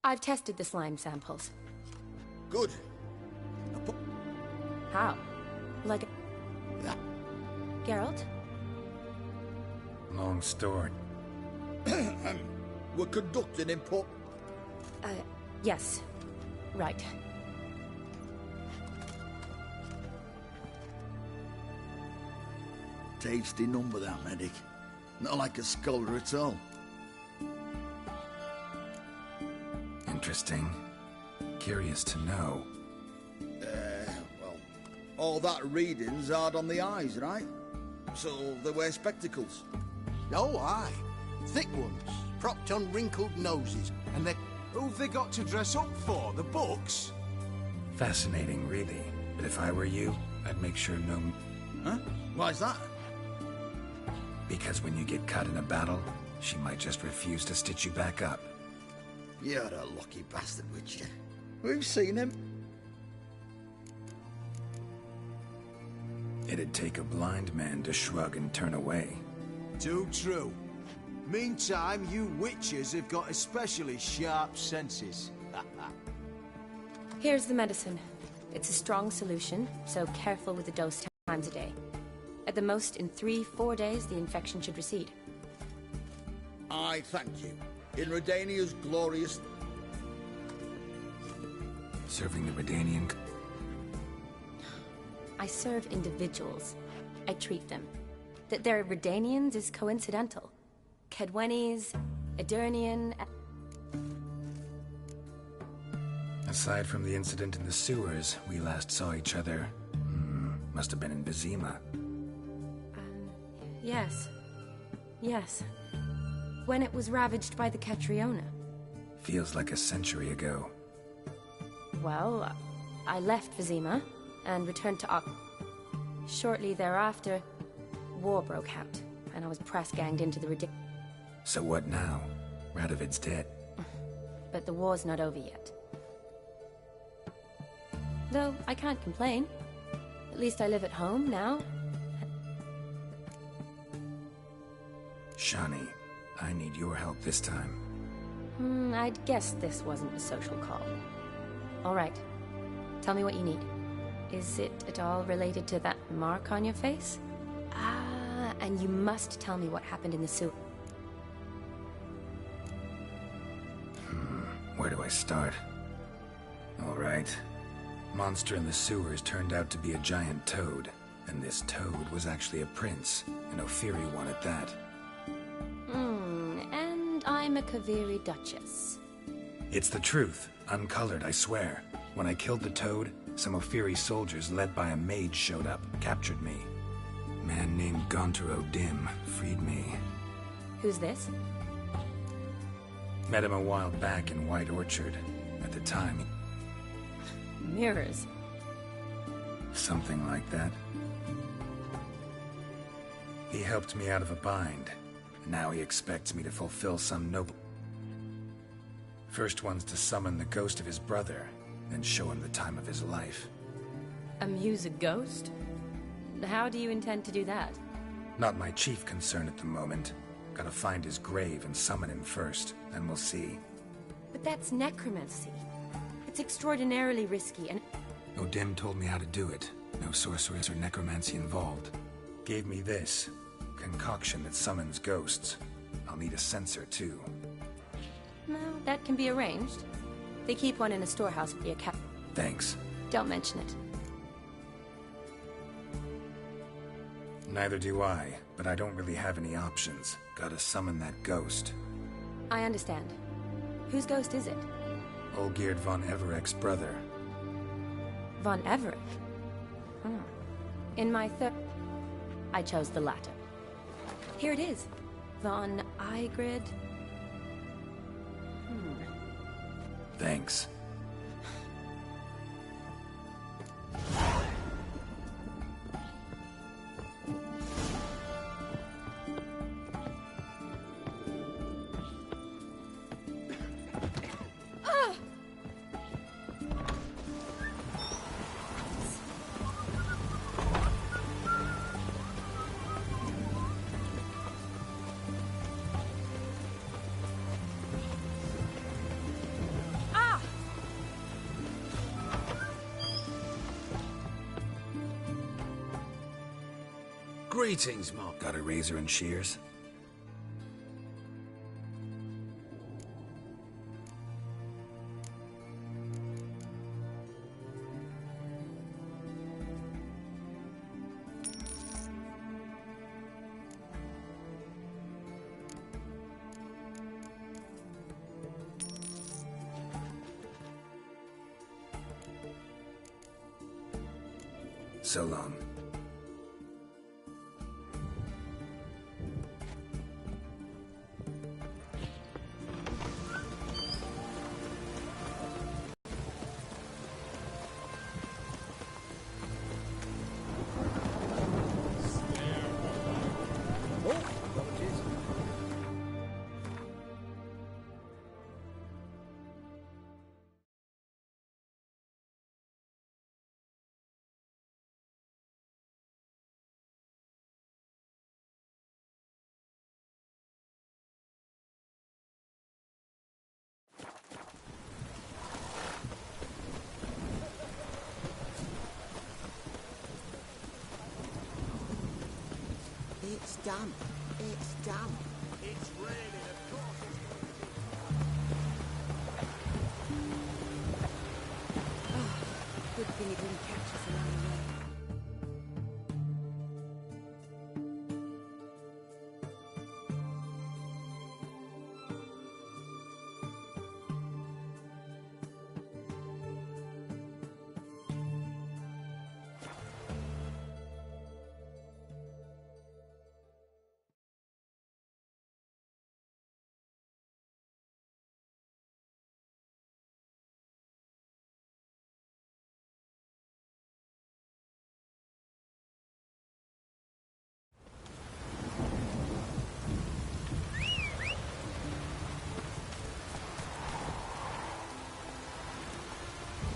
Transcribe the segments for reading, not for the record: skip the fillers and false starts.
I've tested the slime samples. Good. How? Like a... Yeah. Geralt? Long story. We're conducting import... Yes. Right. Tasty number, that, medic. Not like a scholar at all. Interesting. Curious to know. Well, all that reading's hard on the eyes, right? So they wear spectacles. Oh, aye. Thick ones, propped on wrinkled noses, and they're... Who've they got to dress up for? The books? Fascinating, really. But if I were you, I'd make sure no... Huh? Why's that? Because when you get caught in a battle, she might just refuse to stitch you back up. You're a lucky bastard, Witcher. We've seen him. It'd take a blind man to shrug and turn away. Too true. Meantime, you witches have got especially sharp senses. Here's the medicine. It's a strong solution, so careful with the dose 10 times a day. At the most, in 3-4 days, the infection should recede. I thank you. In Redania's glorious... Serving the Redanian... I serve individuals. I treat them. That they're Redanians is coincidental. Kaedwenis, Aedirnian... Aside from the incident in the sewers, we last saw each other... must have been in Vizima. Yes. Yes. When it was ravaged by the Catriona. Feels like a century ago. Well, I left Vizima and returned to Shortly thereafter, war broke out, and I was press-ganged into the ridiculous... So what now? Radovid's dead. But the war's not over yet. Though, I can't complain. At least I live at home now. Shani, I need your help this time. I'd guess this wasn't a social call. All right. Tell me what you need. Is it at all related to that mark on your face? Ah, and you must tell me what happened in the sewer. Where do I start? All right. Monster in the sewers turned out to be a giant toad. And this toad was actually a prince. And Ophiri wanted that. And I'm a Kaviri Duchess. It's the truth. Uncolored, I swear. When I killed the toad, some Ophiri soldiers led by a mage showed up, captured me. A man named Gontar O'Dim freed me. Who's this? Met him a while back in White Orchard. At the time... Mirrors. Something like that. He helped me out of a bind. Now he expects me to fulfill some noble... First one's to summon the ghost of his brother, then show him the time of his life. Amuse a ghost? How do you intend to do that? Not my chief concern at the moment. Gotta find his grave and summon him first, then we'll see. But that's necromancy. It's extraordinarily risky and... O'Dim told me how to do it. No sorceress or necromancy involved. Gave me this. Concoction that summons ghosts. I'll need a censer, too. No, that can be arranged. They keep one in a storehouse for the account. Thanks. Don't mention it. Neither do I, but I don't really have any options. Gotta summon that ghost. I understand. Whose ghost is it? Olgierd von Everek's brother. Von Everek? In my I chose the latter. Here it is. Von Igrid. Thanks. Greetings, Mark. Got a razor and shears? So long. It's damp. It's damp. It's raining, of course. Good thing it didn't catch us along the way.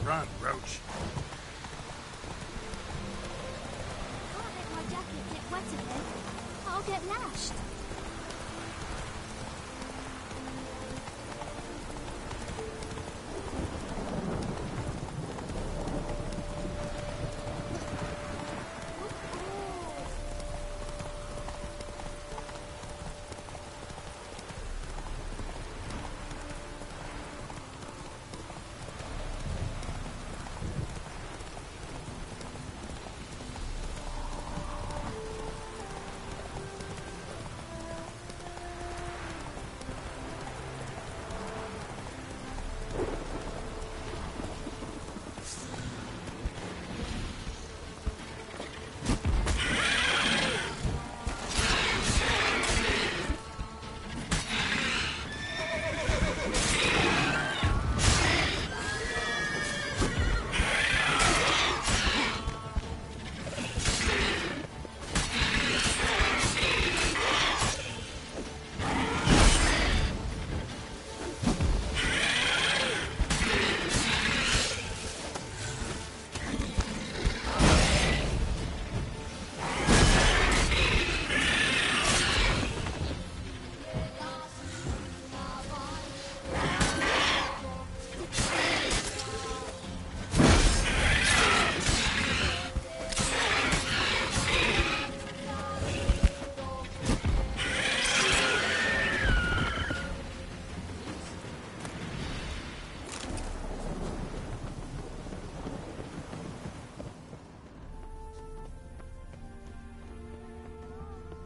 Run, Roach. Can't let my jacket get wet again. I'll get lashed.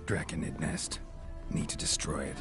Draconid nest. Need to destroy it.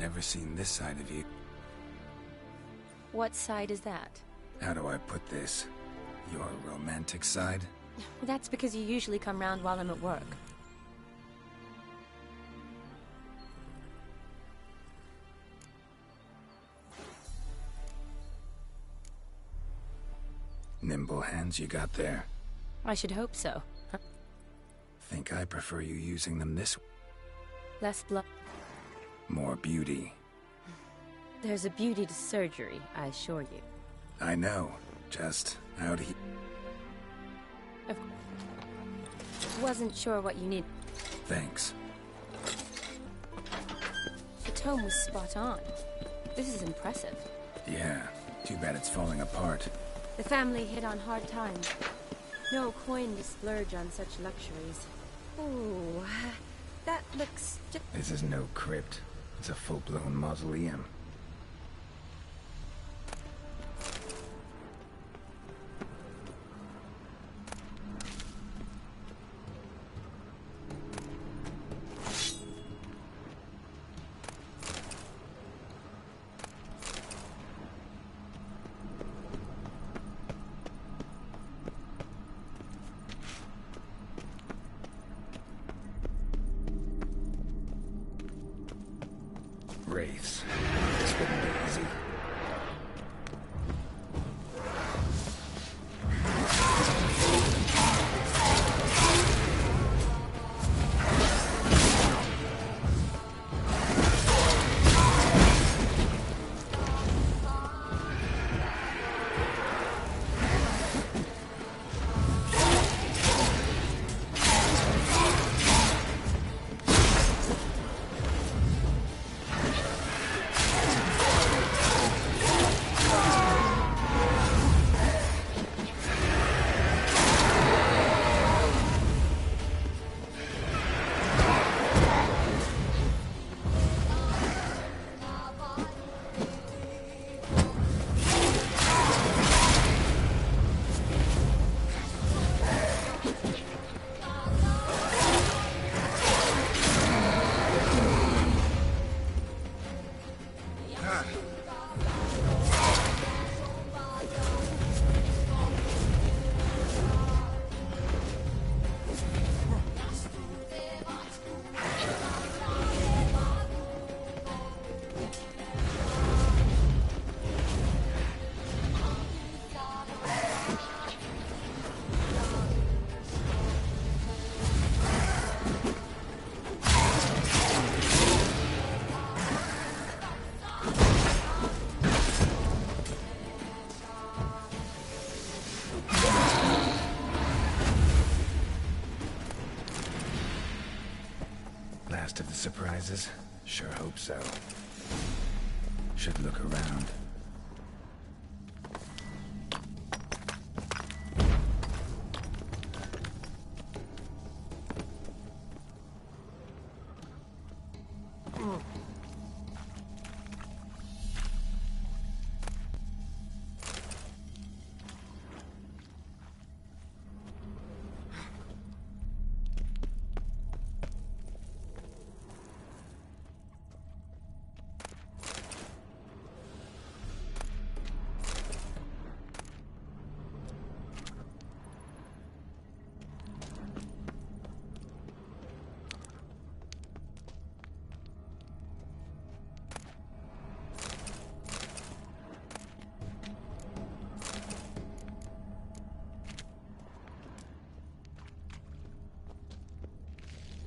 never seen this side of you. What side is that? How do I put this? Your romantic side? That's because you usually come round while I'm at work. Nimble hands you got there. I should hope so. Huh? Think I prefer you using them this way. Less blood. More beauty. There's a beauty to surgery, I assure you. I know. Just out here. Wasn't sure what you need. Thanks. The tome was spot on. This is impressive. Yeah. Too bad it's falling apart. The family hit on hard times. No coin to splurge on such luxuries. Ooh, that looks This is no crypt. It's a full-blown mausoleum. Wraiths. This wouldn't be easy. Last of the surprises? Sure hope so. Should look around.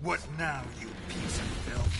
What now, you piece of filth?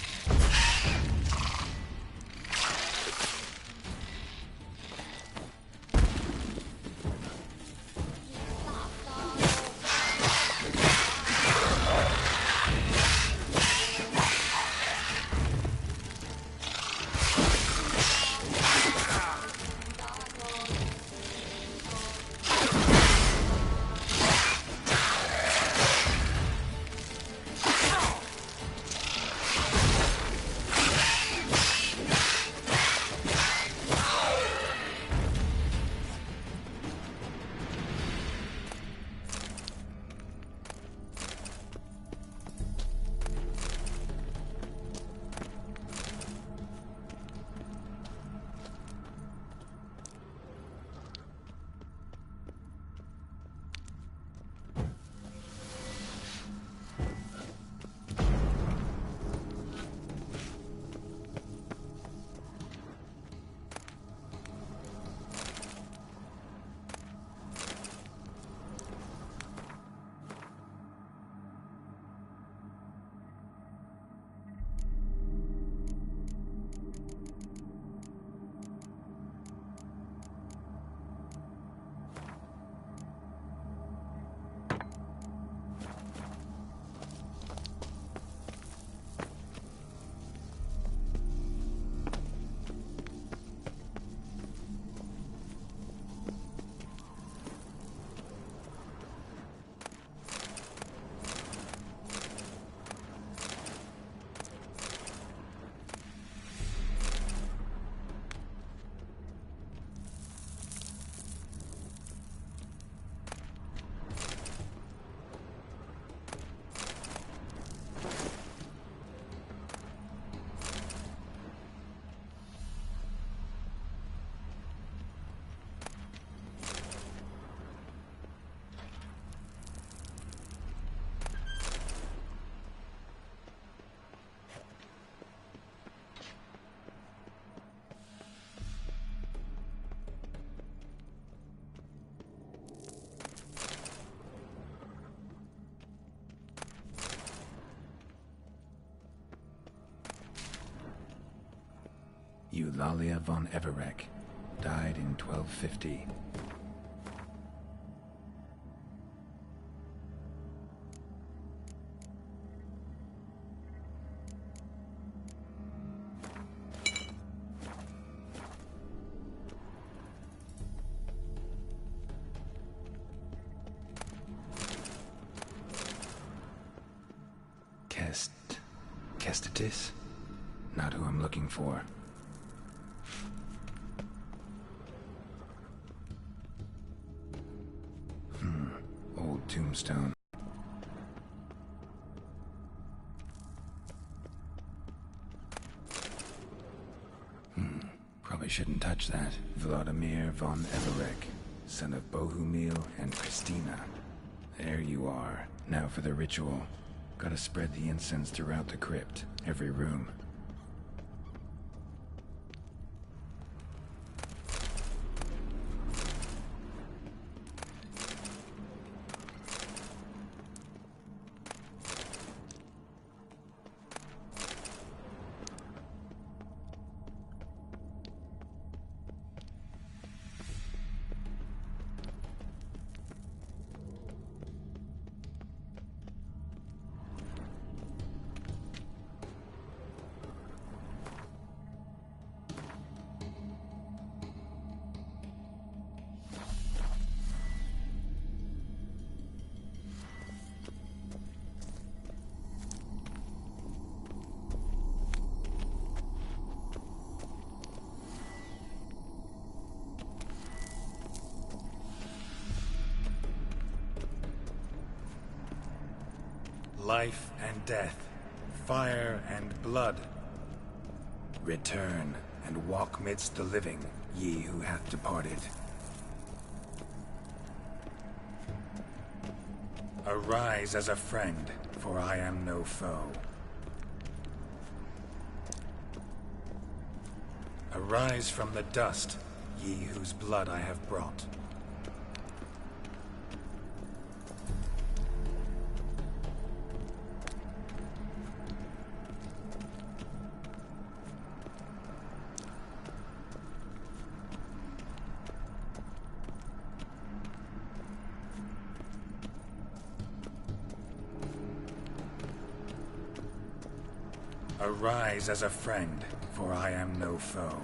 Eulalia von Everec, died in 1250. Kestitis? Not who I'm looking for. Old tombstone. Probably shouldn't touch that. Vladimir von Everec, son of Bohumil and Christina. There you are. Now for the ritual. Gotta spread the incense throughout the crypt, every room. Life and death, fire and blood. Return and walk midst the living, ye who hath departed. Arise as a friend, for I am no foe. Arise from the dust, ye whose blood I have brought. Arise as a friend, for I am no foe.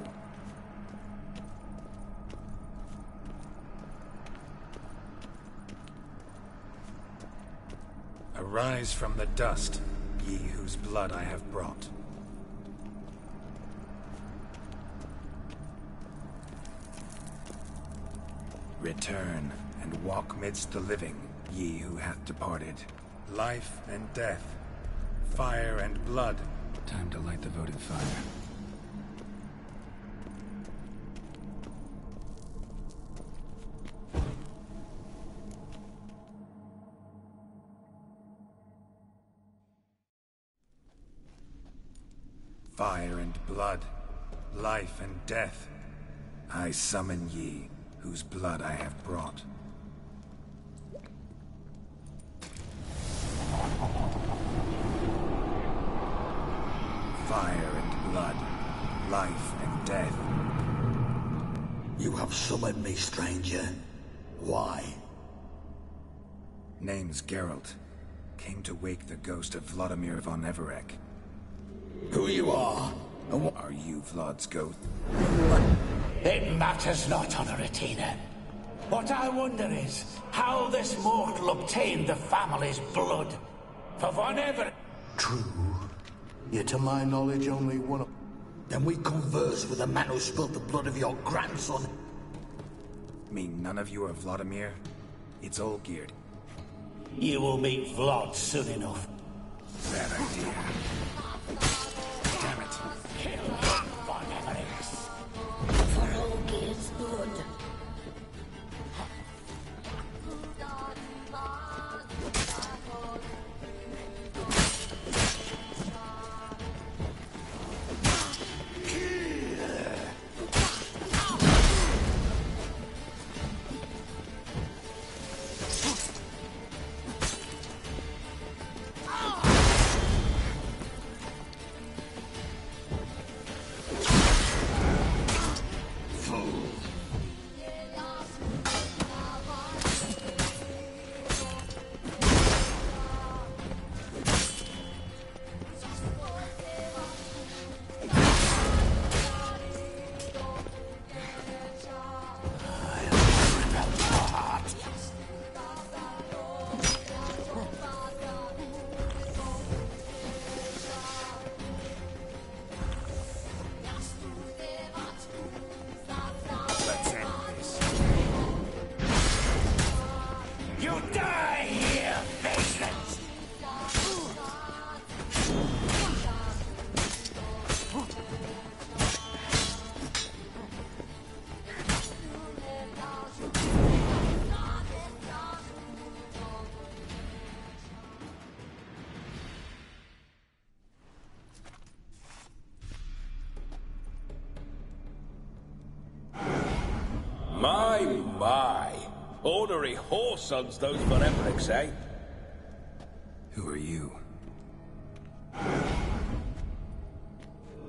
Arise from the dust, ye whose blood I have brought. Return and walk midst the living, ye who hath departed. Life and death, fire and blood. Time to light the votive fire. Fire and blood, life and death. I summon ye, whose blood I have brought. Fire and blood, life and death. You have summoned me, stranger. Why? Name's Geralt. Came to wake the ghost of Vladimir von Everec. Who you are, and what Are you Vlad's ghost? It matters not, Honoratina. What I wonder is how this mortal obtained the family's blood. For von Everec... True. Yet to my knowledge, only one of... Then we converse with the man who spilled the blood of your grandson. Mean none of you are Vladimir? It's Olgierd. You will meet Vlad soon enough. Bad idea. Damn it. Kill von Everec. For Olgierd's blood. you die here, vagrants! My. Ornery whoresons those Veremrics, eh? Who are you?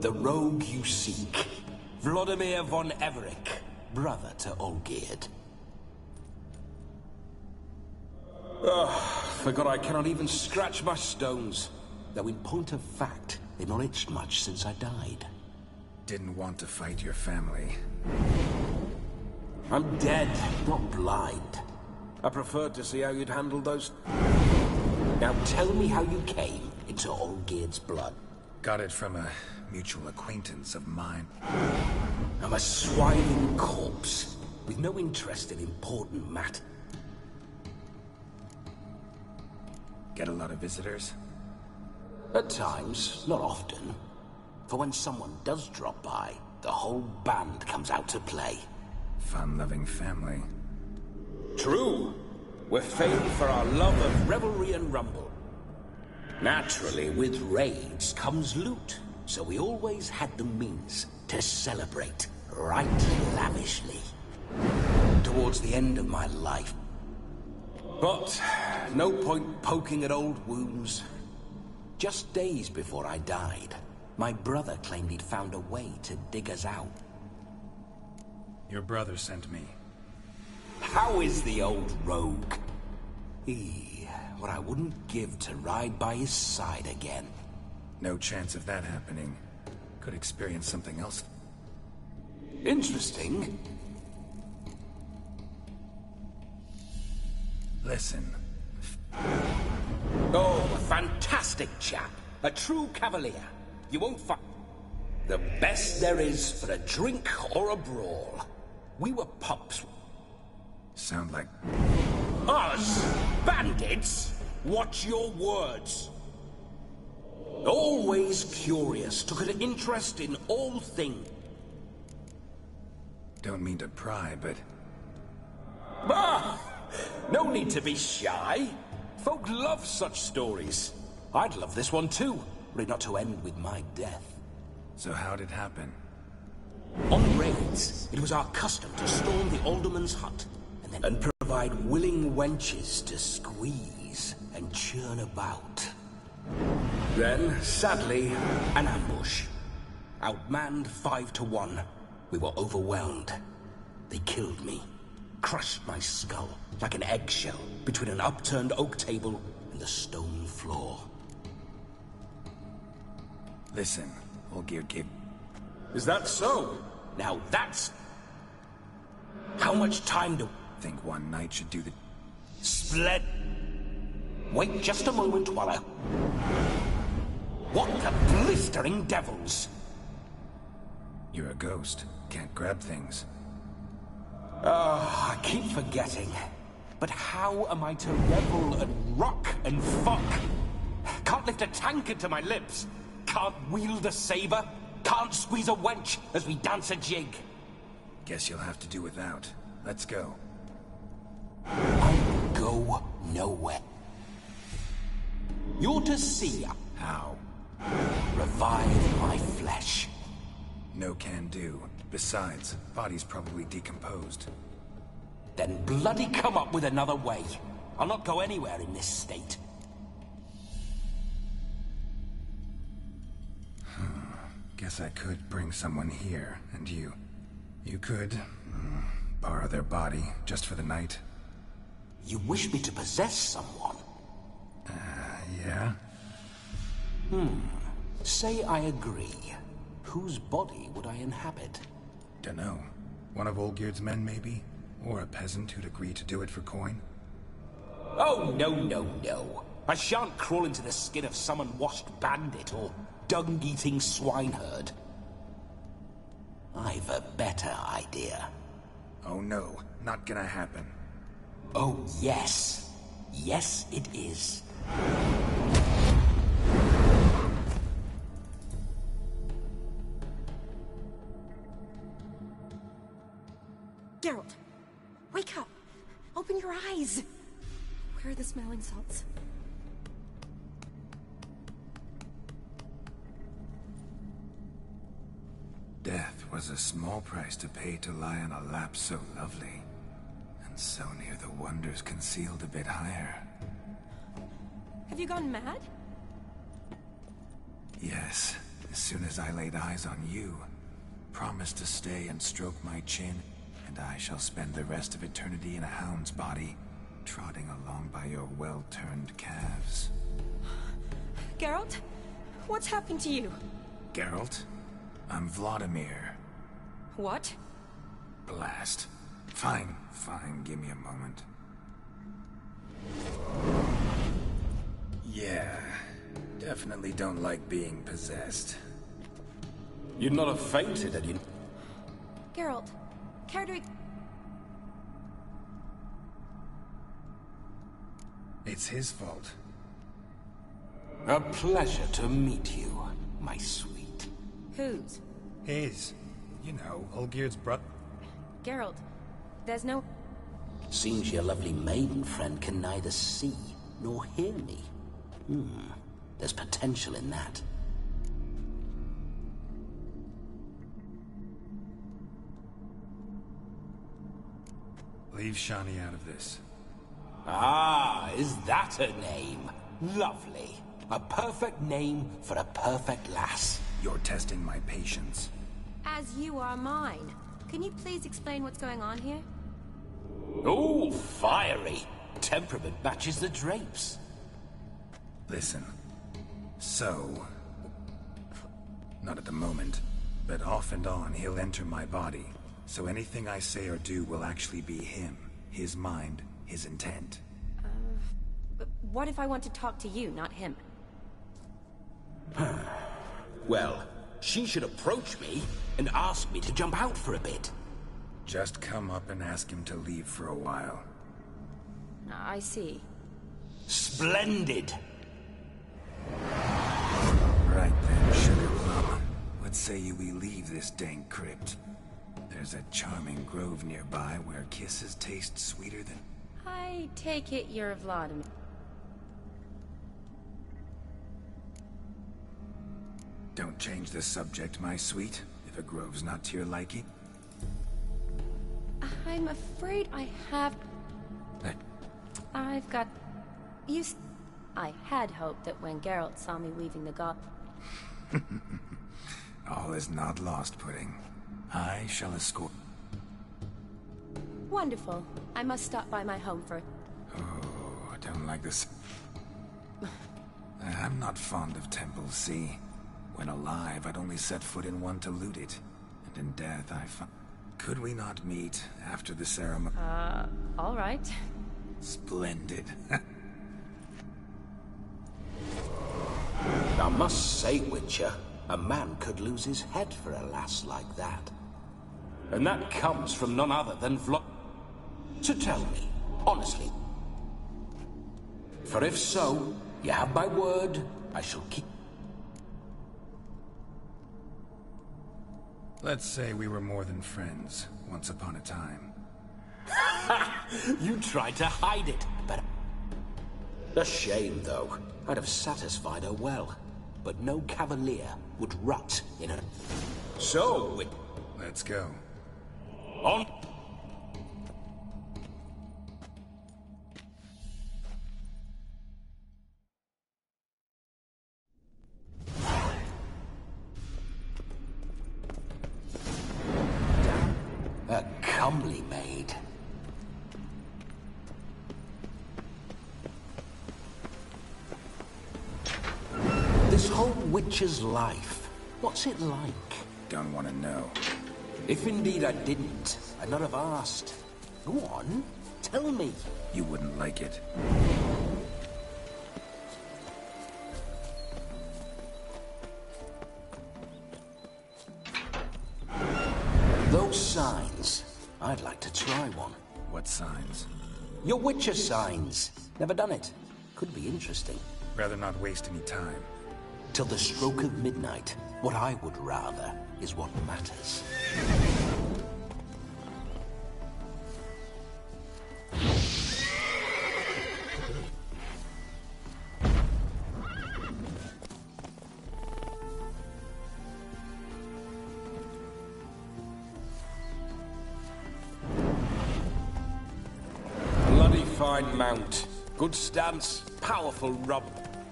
The rogue you seek. Vladimir von Everec, brother to Olgierd. Forgot I cannot even scratch my stones. Though in point of fact, they've not itched much since I died. Didn't want to fight your family. I'm dead, not blind. I preferred to see how you'd handle those. Now tell me how you came into Olgierd's blood. Got it from a mutual acquaintance of mine. I'm a swiving corpse, with no interest in important matter. Get a lot of visitors? At times, not often. For when someone does drop by, the whole band comes out to play. Fun-loving family. True. We're famed for our love of revelry and rumble. Naturally, with raids comes loot, so we always had the means to celebrate right lavishly. Towards the end of my life. But no point poking at old wounds. Just days before I died, my brother claimed he'd found a way to dig us out. Your brother sent me. How is the old rogue? What I wouldn't give to ride by his side again. No chance of that happening. Could experience something else. Interesting. Listen. Oh, a fantastic chap. A true cavalier. You won't find... The best there is for a drink or a brawl. We were pups. Sound like... Us? Bandits? Watch your words. Always curious, took an interest in all things. Don't mean to pry, but... No need to be shy. Folk love such stories. I'd love this one too, were it not to end with my death. So how'd it happen? On raids, it was our custom to storm the alderman's hut, and provide willing wenches to squeeze and churn about. Then, sadly, an ambush. Outmanned 5 to 1, we were overwhelmed. They killed me, crushed my skull like an eggshell between an upturned oak table and the stone floor. Listen, Olgierd gave... Is that so? Now that's... How much time do... Think one night should do the... Split. Wait just a moment while I... What the blistering devils? You're a ghost. Can't grab things. I keep forgetting. But how am I to revel and rock and fuck? Can't lift a tankard to my lips. Can't wield a saber. Can't squeeze a wench as we dance a jig. Guess you'll have to do without. Let's go. I go nowhere. You're to see... How? Revive my flesh. No can do. Besides, body's probably decomposed. Then bloody come up with another way. I'll not go anywhere in this state. Guess I could bring someone here, and you could borrow their body just for the night. You wish me to possess someone? Yeah? Say I agree. Whose body would I inhabit? Dunno. One of Olgierd's men, maybe? Or a peasant who'd agree to do it for coin? Oh, no. I shan't crawl into the skin of some unwashed bandit or dung-eating swineherd. I've a better idea. Oh no, not gonna happen. Oh, yes. Yes, it is. Geralt, wake up! Open your eyes! Where are the smelling salts? Death was a small price to pay to lie on a lap so lovely, and so near the wonders concealed a bit higher. Have you gone mad? Yes, as soon as I laid eyes on you, promised to stay and stroke my chin, and I shall spend the rest of eternity in a hound's body, trotting along by your well-turned calves. Geralt? What's happened to you? Geralt? I'm Vladimir. What? Blast. Fine, give me a moment. Yeah, definitely don't like being possessed. You'd not have fainted, had you? Geralt, care to... It's his fault. A pleasure to meet you, my sweet. Whose? His. You know, Olgierd's brother. Geralt, there's no... Seems your lovely maiden friend can neither see nor hear me. There's potential in that. Leave Shani out of this. Ah, is that her name? Lovely. A perfect name for a perfect lass. You're testing my patience. As you are mine. Can you please explain what's going on here? Oh, fiery. Temperament matches the drapes. Listen. So... Not at the moment, but off and on he'll enter my body. So anything I say or do will actually be him. His mind, his intent. But what if I want to talk to you, not him? Well, she should approach me and ask me to jump out for a bit. Just come up and ask him to leave for a while. I see. Splendid. Right then, Sugar Plum. What say you we leave this dank crypt? There's a charming grove nearby where kisses taste sweeter than... I take it you're Vladimir. Don't change the subject, my sweet, if a grove's not to your liking. I'm afraid I have... I've got... I had hoped that when Geralt saw me weaving the god... All is not lost, Pudding. I shall escort... Wonderful. I must stop by my home for... Oh, I don't like this. I'm not fond of temples, see? When alive, I'd only set foot in one to loot it. And in death, I found... Could we not meet after the ceremony? All right. Splendid. I must say, Witcher, a man could lose his head for a lass like that. And that comes from none other than Vlad. So tell me, honestly. For if so, you have my word, I shall keep... Let's say we were more than friends, once upon a time. You tried to hide it, but... A shame, though. I'd have satisfied her well. But no cavalier would rut in her... So, Let's go. on... A comely maid. This whole witch's life, what's it like? Don't want to know. If indeed I didn't, I'd not have asked. Go on, tell me. You wouldn't like it. Those signs, I'd like to try one. What signs? Your Witcher signs. Never done it. Could be interesting. Rather not waste any time. Till the stroke of midnight, what I would rather is what matters. Bloody fine mount. Good stance, powerful rub,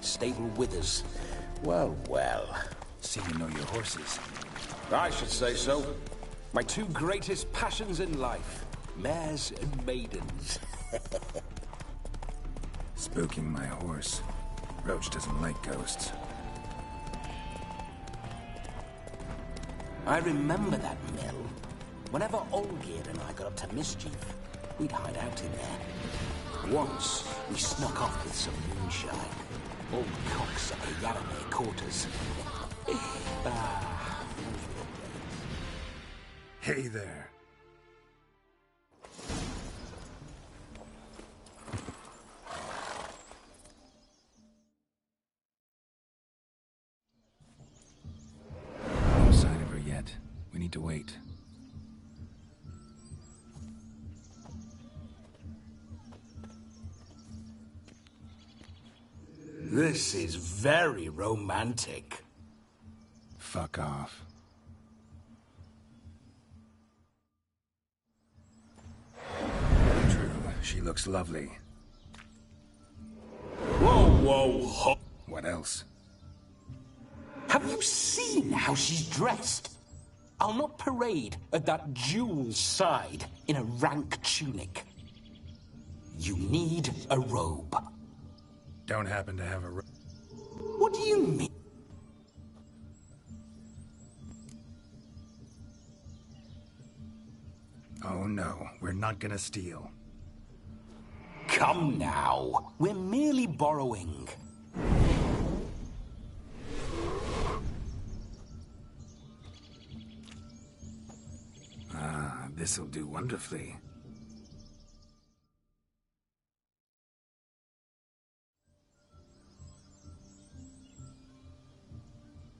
stable withers. Well, well. See you know your horses. I should say so. My two greatest passions in life. Mares and maidens. Spooking my horse. Roach doesn't like ghosts. I remember that mill. Whenever Olgierd and I got up to mischief, we'd hide out in there. Once, we snuck off with some moonshine. Old cocks at the Yaramir quarters. Hey there. No sign of her yet. We need to wait. This is very romantic. Fuck off. True, she looks lovely. Whoa, whoa, ho! What else? Have you seen how she's dressed? I'll not parade at that jewel's side in a rank tunic. You need a robe. Don't happen to have a... What do you mean? Oh no, we're not gonna steal. Come now. We're merely borrowing. Ah, this'll do wonderfully.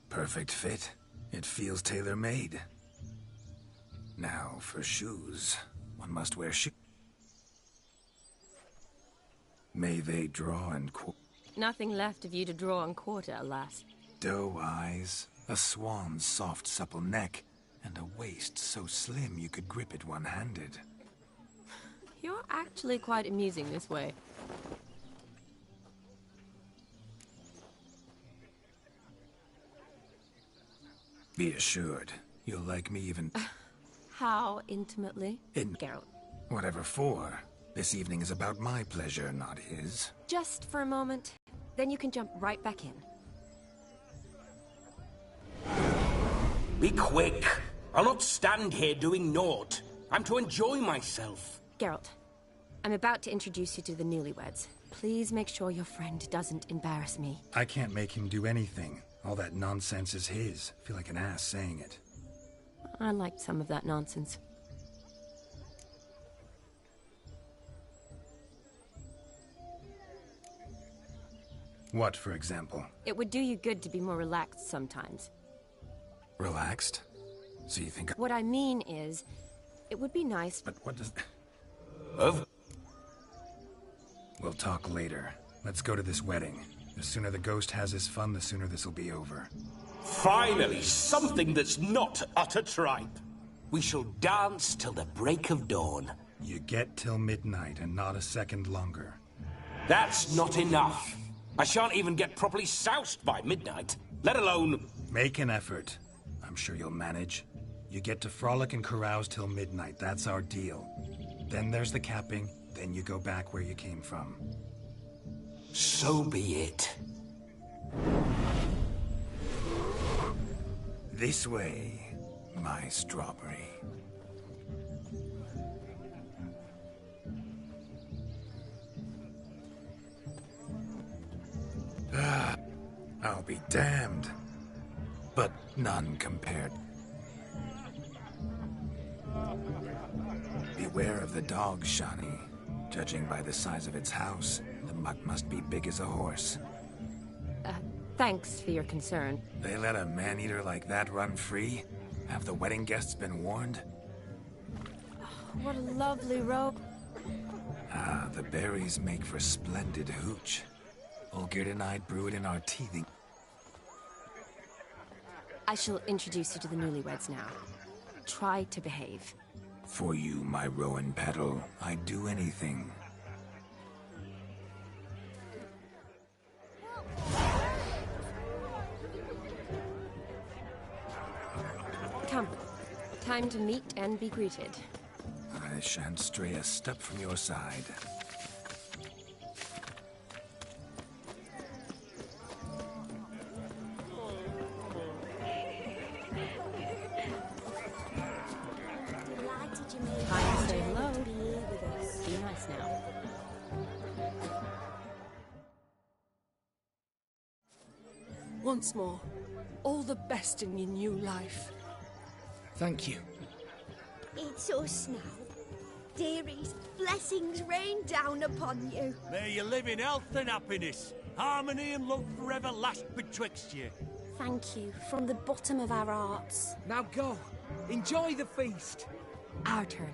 Perfect fit. It feels tailor-made. Now, for shoes. One must wear shoes. May they draw and Nothing left of you to draw and quarter, alas. doe eyes, a swan's soft, supple neck, and a waist so slim you could grip it one-handed. You're actually quite amusing this way. Be assured, you'll like me even... How intimately? In... Geralt. Whatever for. This evening is about my pleasure, not his. Just for a moment, then you can jump right back in. Be quick. I'll not stand here doing naught. I'm to enjoy myself. Geralt, I'm about to introduce you to the newlyweds. Please make sure your friend doesn't embarrass me. I can't make him do anything. All that nonsense is his. Feel like an ass saying it. I liked some of that nonsense. What, for example? It would do you good to be more relaxed sometimes. Relaxed? So you think... What I mean is, it would be nice... But what does... Of? We'll talk later. Let's go to this wedding. The sooner the ghost has his fun, the sooner this'll be over. Finally, something that's not utter tripe. We shall dance till the break of dawn. You get till midnight and not a second longer. That's not enough. I shan't even get properly soused by midnight, let alone... Make an effort. I'm sure you'll manage. You get to frolic and carouse till midnight. That's our deal. Then there's the capping. Then you go back where you came from. So be it. This way, my strawberry. I'll be damned. But none compared. Beware of the dogs, Shani. Judging by the size of its house, the mutt must be big as a horse. Thanks for your concern. They let a man-eater like that run free? Have the wedding guests been warned? What a lovely robe. Ah, the berries make for splendid hooch. Olgerd and I brew it in our teething. I shall introduce you to the newlyweds now. Try to behave. For you, my Rowan Petal, I'd do anything. Come. Time to meet and be greeted. I shan't stray a step from your side. Delighted you made Time to say it hello. to be here with us. Be nice now. Once more, all the best in your new life. Thank you. It's us now. Dearies, blessings rain down upon you. May you live in health and happiness. Harmony and love forever last betwixt you. Thank you from the bottom of our hearts. Now go. Enjoy the feast. Our turn.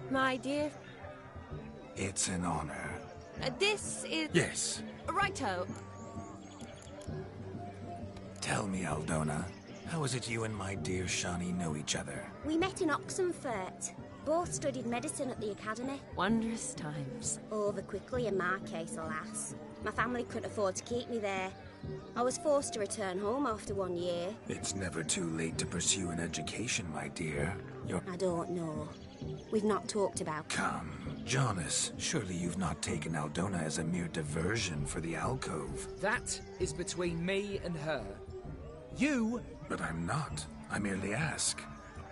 My dear, It's an honor. this is... Yes. Righto. Tell me, Aldona, how is it you and my dear Shani know each other? We met in Oxenfurt. Both studied medicine at the academy. Wondrous times. Over quickly in my case, alas. My family couldn't afford to keep me there. I was forced to return home after 1 year. It's never too late to pursue an education, my dear. You're... I don't know. We've not talked about... Come, Jonas, surely you've not taken Aldona as a mere diversion for the alcove. That is between me and her. You... But I'm not. I merely ask.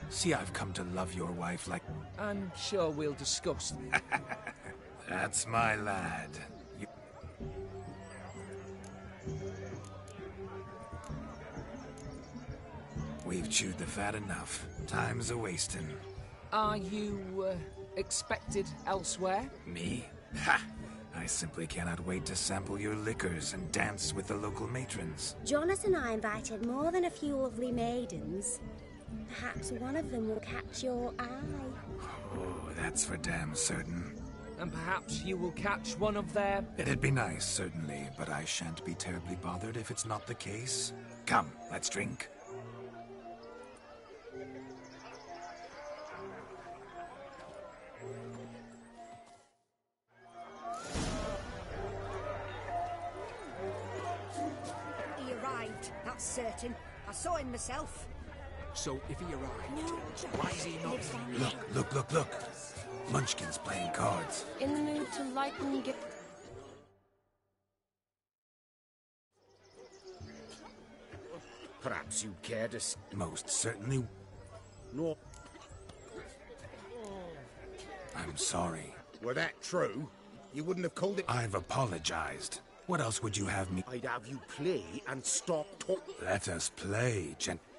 See, I've come to love your wife like... I'm sure we'll discuss. That's my lad. You... We've chewed the fat enough. Time's a-wasting. Are you, expected elsewhere? Me? Ha! I simply cannot wait to sample your liquors and dance with the local matrons. Jonas and I invited more than a few lovely maidens. Perhaps one of them will catch your eye. Oh, that's for damn certain. And perhaps you will catch one of their... It'd be nice, certainly, but I shan't be terribly bothered if it's not the case. Come, let's drink. He arrived, that's certain. I saw him myself. So if he arrived, No, why is he not... Look. Munchkin's playing cards. In the mood to lighten get... Perhaps you care to... Most certainly. No. I'm sorry. Were that true, you wouldn't have called it... I've apologized. What else would you have me... I'd have you play and stop talking. Let us play,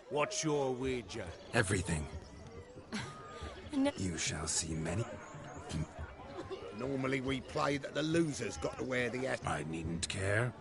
What's your wager? Everything. No. You shall see many... Normally we play that the loser's got to wear the... I needn't care.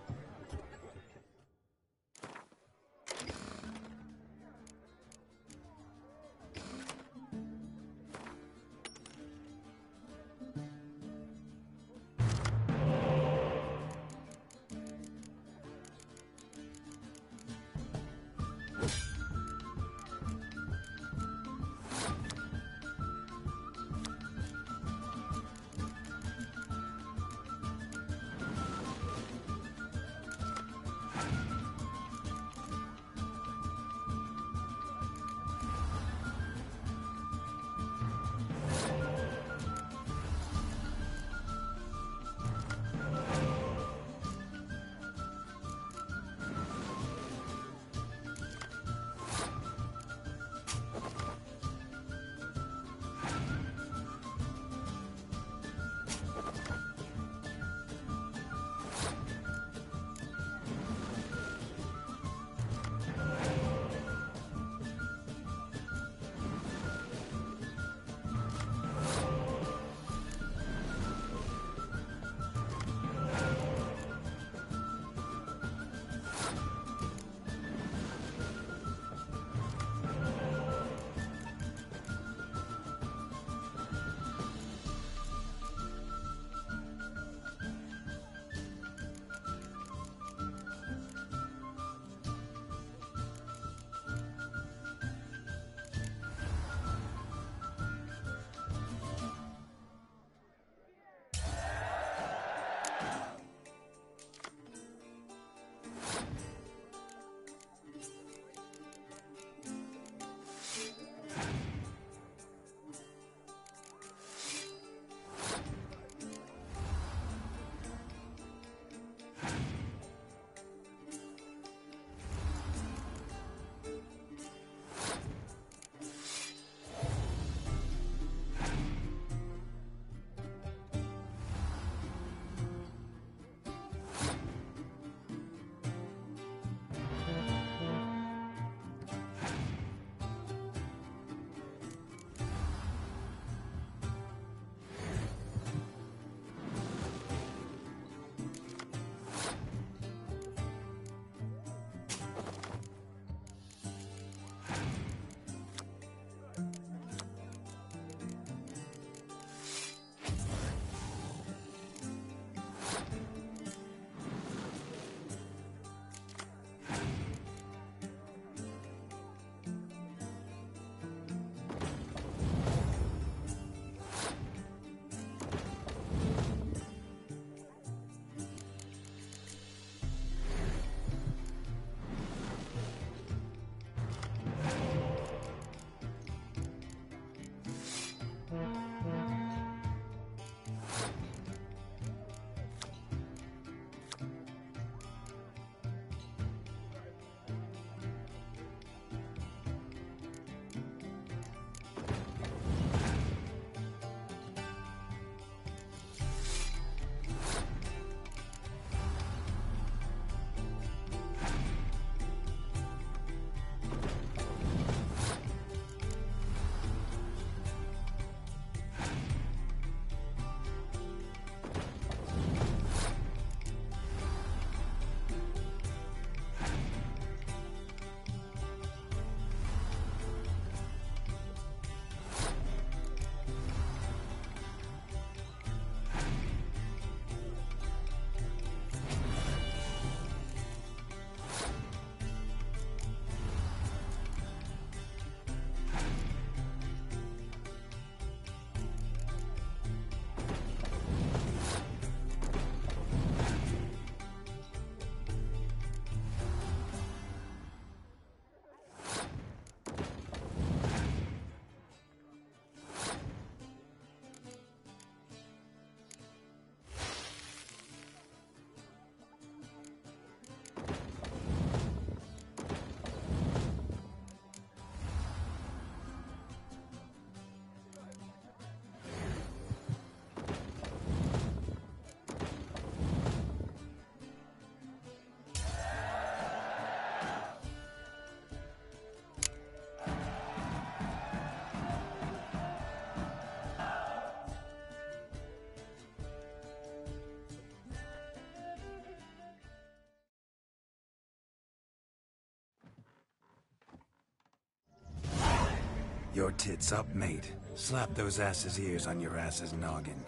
Your tits up, mate. Slap those asses' ears on your ass's noggin.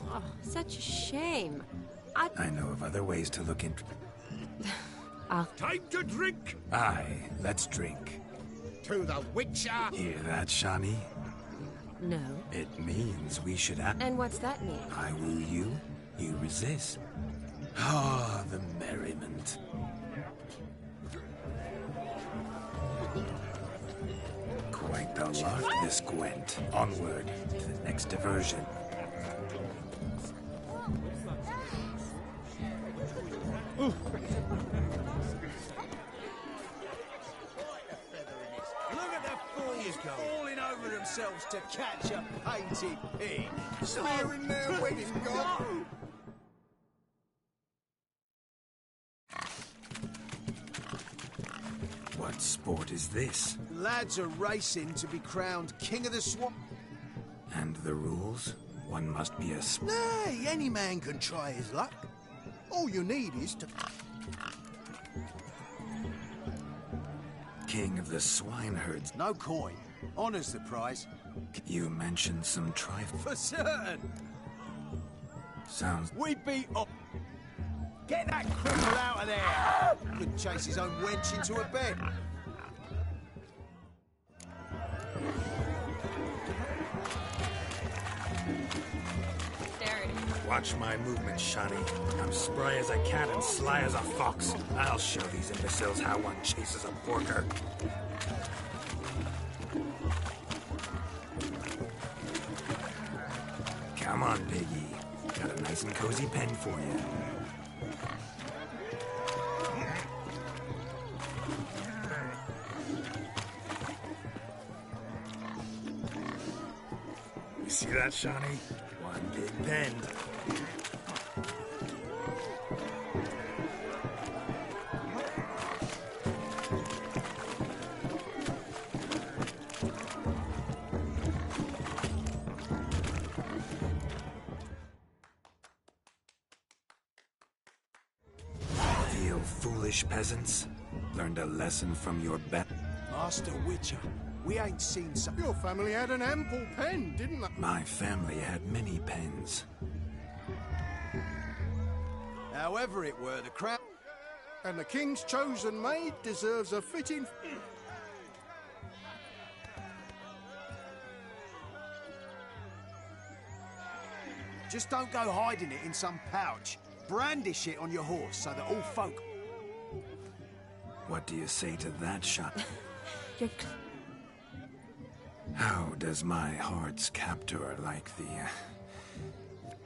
Oh, such a shame. I know of other ways to look in... Time to drink! Aye, let's drink. To the Witcher! Hear that, Shani? No. It means we should act. And what's that mean? I woo you, you resist. Ah, the merriment. Quite the lark, this Gwent. Onward to the next diversion. Look at the fools falling over themselves to catch a painted pig. Swearing their wedding god. What sport is this? Lads are racing to be crowned King of the Swamp. And the rules? One must be a Nay, any man can try his luck. All you need is to... King of the Swineherds. No coin. Honour's the prize. You mentioned some trifle. For certain. Sounds... We beat up. Get that cripple out of there! Could chase his own wench into a bed. Watch my movement, Shani. I'm spry as a cat and sly as a fox. I'll show these imbeciles how one chases a porker. Come on, Piggy. Got a nice and cozy pen for you. You see that, Shani? One big pen. Feel foolish, peasants? Learned a lesson from your bet. Master Witcher, we ain't seen some... Your family had an ample pen, didn't they? My family had many pens. However it were, the crown... And the king's chosen maid deserves a fitting... Just don't go hiding it in some pouch. Brandish it on your horse so that all folk... What do you say to that, shot? You're... How does my heart's captor like the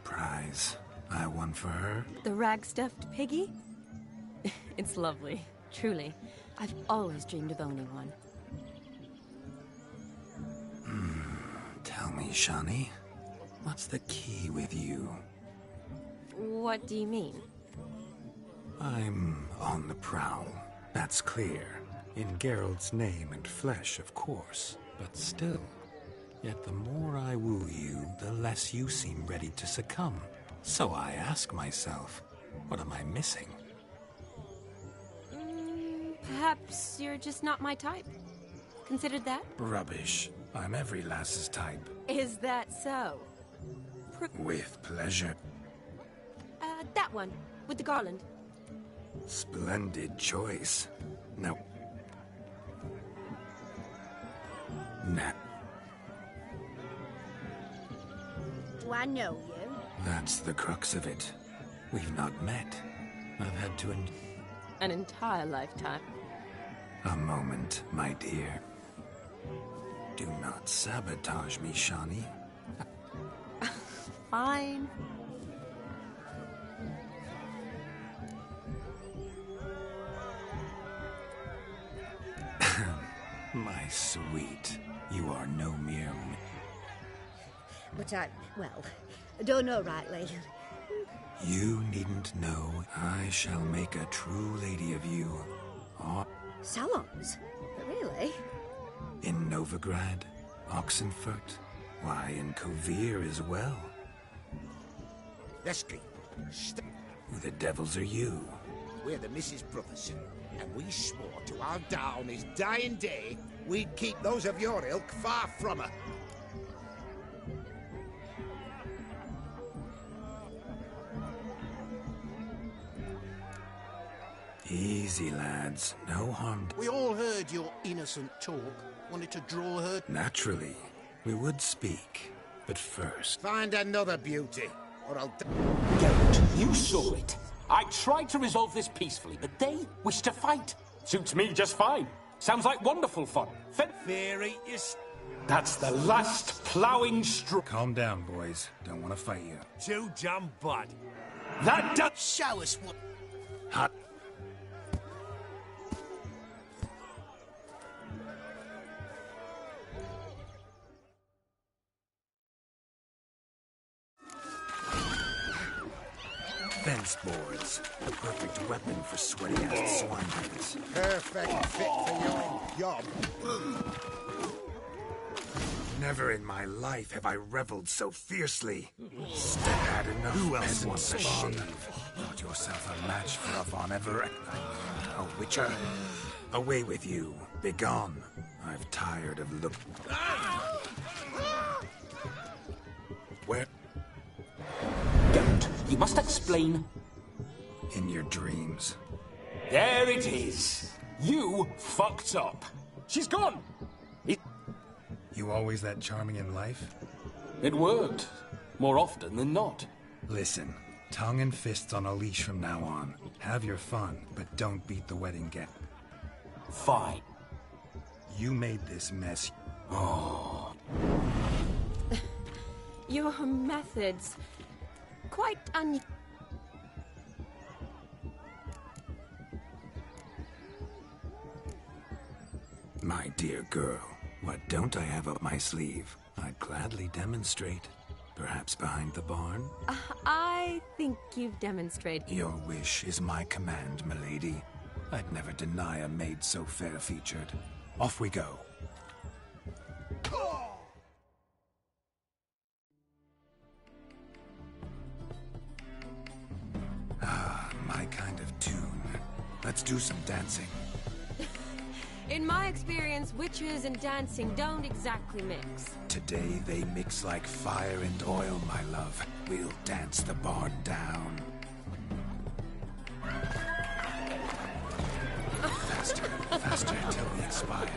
prize I won for her? The rag-stuffed piggy? It's lovely, truly. I've always dreamed of owning one. Tell me, Shani, what's the key with you? What do you mean? I'm on the prowl. That's clear. In Geralt's name and flesh, of course. But still. Yet the more I woo you, the less you seem ready to succumb. So I ask myself, what am I missing? Perhaps you're just not my type. Considered that? Rubbish. I'm every lass's type. Is that so? With pleasure. That one, with the garland. Splendid choice. Now... Nah. Do I know you? That's the crux of it. We've not met. I've had to An entire lifetime. A moment, my dear. Do not sabotage me, Shani. Fine. My sweet, you are no mere... But I don't know rightly. You needn't know. I shall make a true lady of you. Salons? Really? In Novigrad, Oxenfurt, why, in Kovir as well. Lesky, Who the devils are you? we're the Mrs. Brothers, and we swore to our dad on his dying day we'd keep those of your ilk far from her. Easy, lads. No harm. We all heard your innocent talk. Wanted to draw her... Naturally. We would speak. But first... Find another beauty, or I'll... Geralt, you saw it. I tried to resolve this peacefully, but they wish to fight. Suits me just fine. Sounds like wonderful fun. Fairy is... That's the last ploughing straw. Calm down, boys. Don't want to fight you. Too damn bad. That does... Show us what... Hot. Fence boards. The perfect weapon for sweaty-ass swineherds. Perfect fit for your job. Never in my life have I reveled so fiercely. Stag in the Who else wants a shave? Not yourself a match for a Von Everett. A witcher. Away with you. Begone. I've tired of look. Where? Geralt, you must explain. In your dreams. There it is. You fucked up. She's gone. You always that charming in life? It worked. More often than not. Listen, tongue and fists on a leash from now on. Have your fun, but don't beat the wedding guest. Fine. You made this mess. Oh. Your methods... quite My dear girl, what don't I have up my sleeve? I'd gladly demonstrate. Perhaps behind the barn? I think you've demonstrated... Your wish is my command, milady. I'd never deny a maid so fair-featured. Off we go. Ah, my kind of tune. Let's do some dancing. In my experience, witches and dancing don't exactly mix. Today they mix like fire and oil, my love. We'll dance the barn down. Faster, faster, till we expire.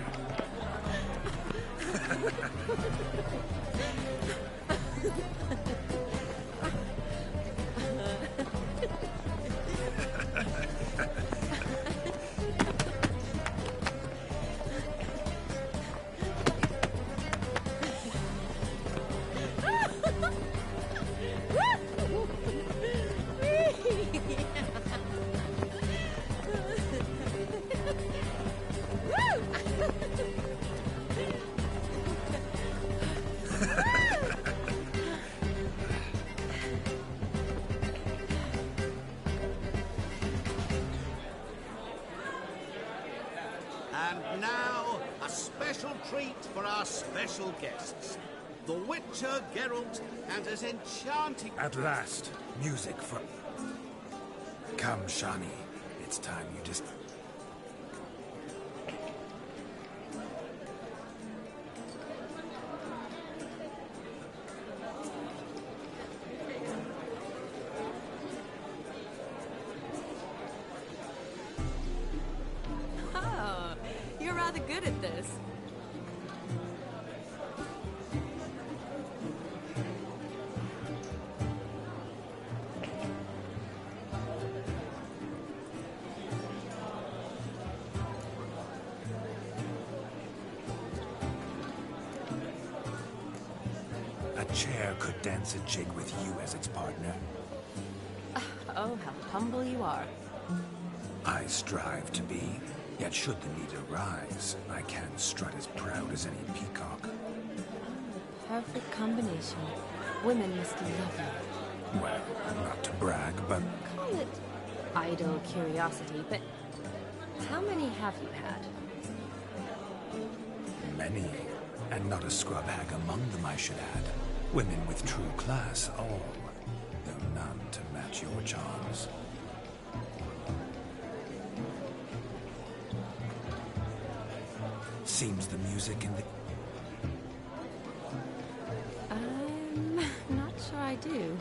And now, a special treat for our special guests. The Witcher Geralt and his enchanting... At last, music for... Come, Shani. It's time you just... Oh, you're rather good at this. A chair could dance a jig with you as its partner. Oh, how humble you are. I strive to be, yet should the need arise, I can strut as proud as any peacock. Perfect combination. Women must love you. Well, not to brag, but... Call it idle curiosity, but how many have you had? Many, and not a scrub hag among them, I should add. Women with true class, all, though none to match your charms. Seems the music in the... I'm not sure I do.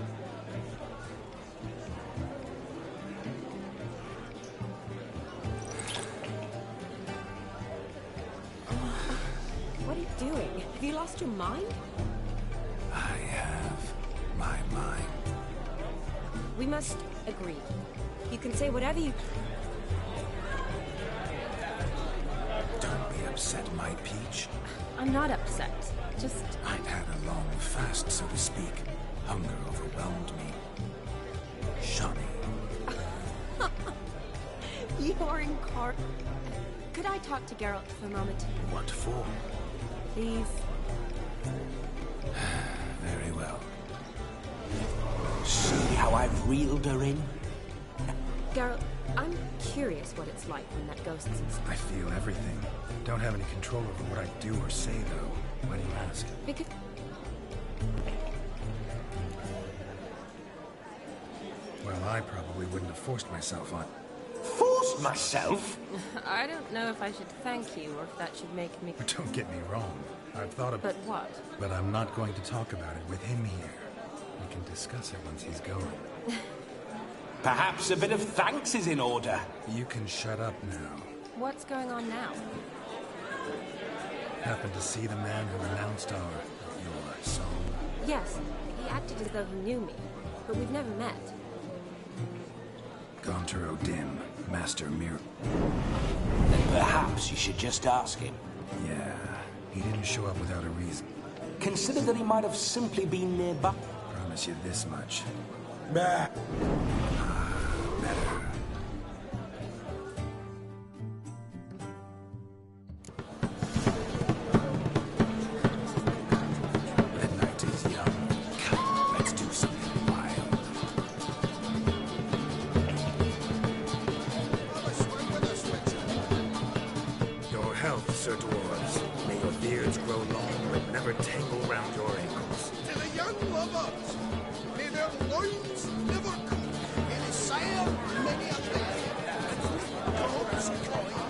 What are you doing? Have you lost your mind? I have my mind. We must agree. You can say whatever you... Don't be upset, my peach. I'm not upset. Just... I'd had a long fast, so to speak. Hunger overwhelmed me. Shawnee. You are in car... Could I talk to Geralt for a moment? What for? Please. Very well. See how I've reeled her in? Geralt, I'm curious what it's like when that ghost's inside. I feel everything. Don't have any control over what I do or say, though. Why do you ask? Because... Well, I probably wouldn't have forced myself on... Forced myself? I don't know if I should thank you or if that should make me... Don't get me wrong. I've thought of... But what? But I'm not going to talk about it with him here. We can discuss it once he's gone. Perhaps a bit of thanks is in order. You can shut up now. What's going on now? Happened to see the man who announced your song? Yes, he acted as though he knew me, but we've never met. Gaunter O'Dim, Master Mir... Then perhaps you should just ask him. Yeah, he didn't show up without a reason. Consider that he might have simply been nearby. Promise you this much. Bah. Better. Midnight is young. Come, let's do something wild. Your health, Sir Dwarves. May your beards grow long and never tangle round your ankles. To the young lovers, may their loins never cool. Any sire, many a bear. God's coin.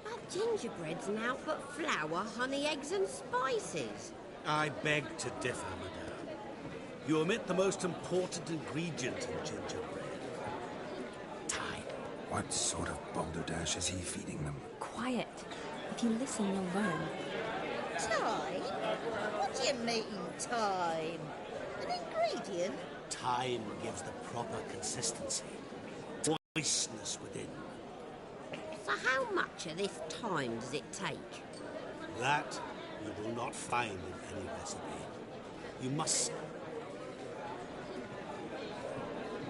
That gingerbread's now but flour, honey, eggs and spices. I beg to differ, madame. You omit the most important ingredient in gingerbread. Time. What sort of balderdash is he feeding them? Quiet. If you listen, you'll learn. Time? What do you mean, time? An ingredient? Time gives the proper consistency. Moistness within. So how much of this time does it take? That you will not find in any recipe. You must...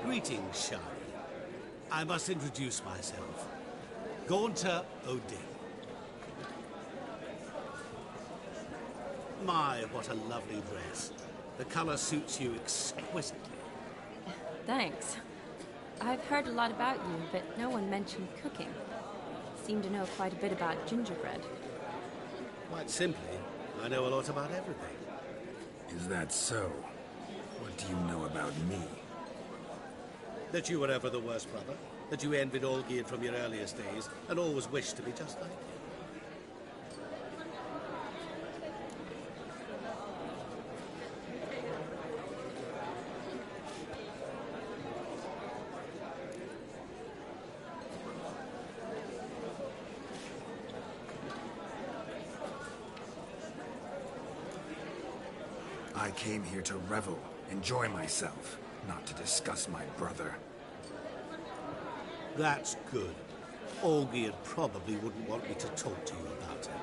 Greetings, Shari. I must introduce myself. Gaunter O'Dim. My, what a lovely dress. The color suits you exquisitely. Thanks. I've heard a lot about you, but no one mentioned cooking. Seem to know quite a bit about gingerbread. Quite simply, I know a lot about everything. Is that so? What do you know about me? That you were ever the worst brother. That you envied Olgierd from your earliest days, and always wished to be just like him. I came here to revel, enjoy myself, not to discuss my brother. That's good. Olgierd probably wouldn't want me to talk to you about him.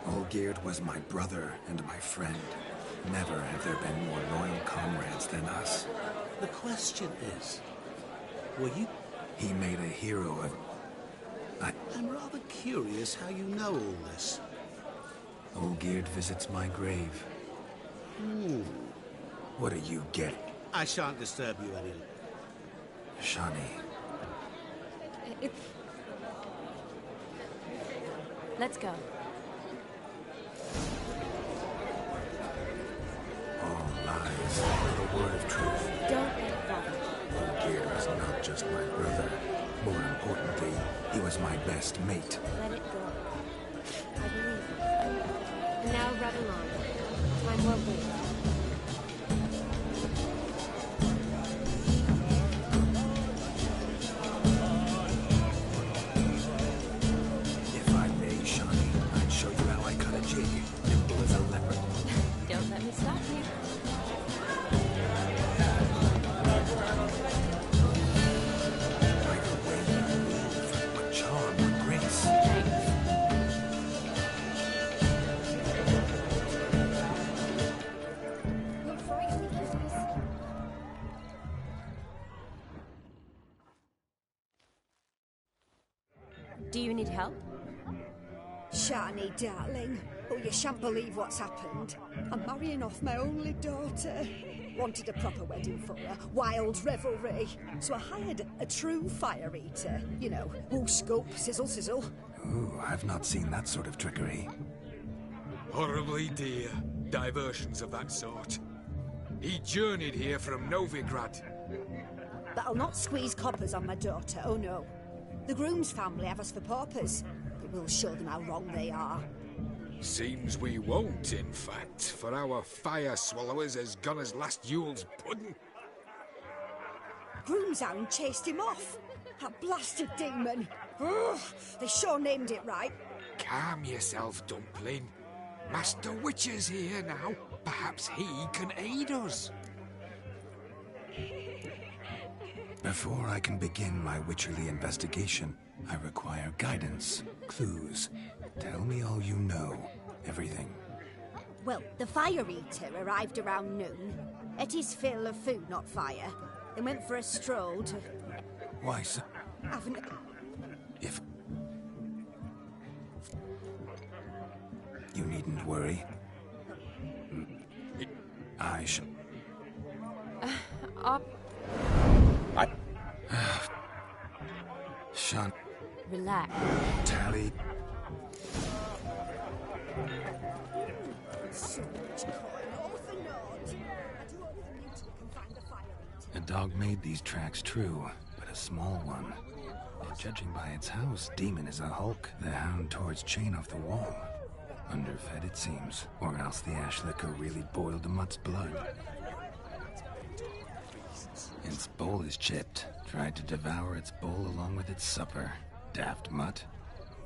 Olgierd was my brother and my friend. Never have there been more loyal comrades than us. The question is, were you... He made a hero of... I'm rather curious how you know all this. Olgierd visits my grave. What do you get? I shan't disturb you any longer. Shani. Let's go. All lies. was my best mate. Let it go. I believe it. And now run along. Time won't wait. If I may, Shawnee, I'd show you how I cut a jig. Nimble as a leopard. Don't let me stop you. By the way you move, what charm, what grace. You're frightening us. Do you need help? Shani, darling. Oh, you shan't believe what's happened. I'm marrying off my only daughter. Wanted a proper wedding for her, wild revelry. So I hired a true fire eater. You know, woo scope, sizzle sizzle. Ooh, I've not seen that sort of trickery. Horribly dear diversions of that sort. He journeyed here from Novigrad. But I'll not squeeze coppers on my daughter, oh no. The groom's family have us for paupers, but we'll show them how wrong they are. Seems we won't, in fact, for our fire swallowers as gone as last Yule's pudding. Groom's hound chased him off. That blasted demon. Ugh, they sure named it right. Calm yourself, Dumpling. Master Witcher's here now. Perhaps he can aid us. Before I can begin my witcherly investigation, I require guidance, clues. Tell me all you know. Everything. Well, the fire eater arrived around noon. Ate his fill of food, not fire. Then went for a stroll to... Why, sir? Haven't... If... You needn't worry. I shall... Sean... Relax. Tally... So much coin, all for naught. I do hope the mutant can find the fire eater. A dog made these tracks true, but a small one. And judging by its house, Demon is a hulk. The hound towards chain off the wall. Underfed, it seems. Or else the ash liquor really boiled the mutt's blood. Its bowl is chipped. Tried to devour its bowl along with its supper. Daft mutt.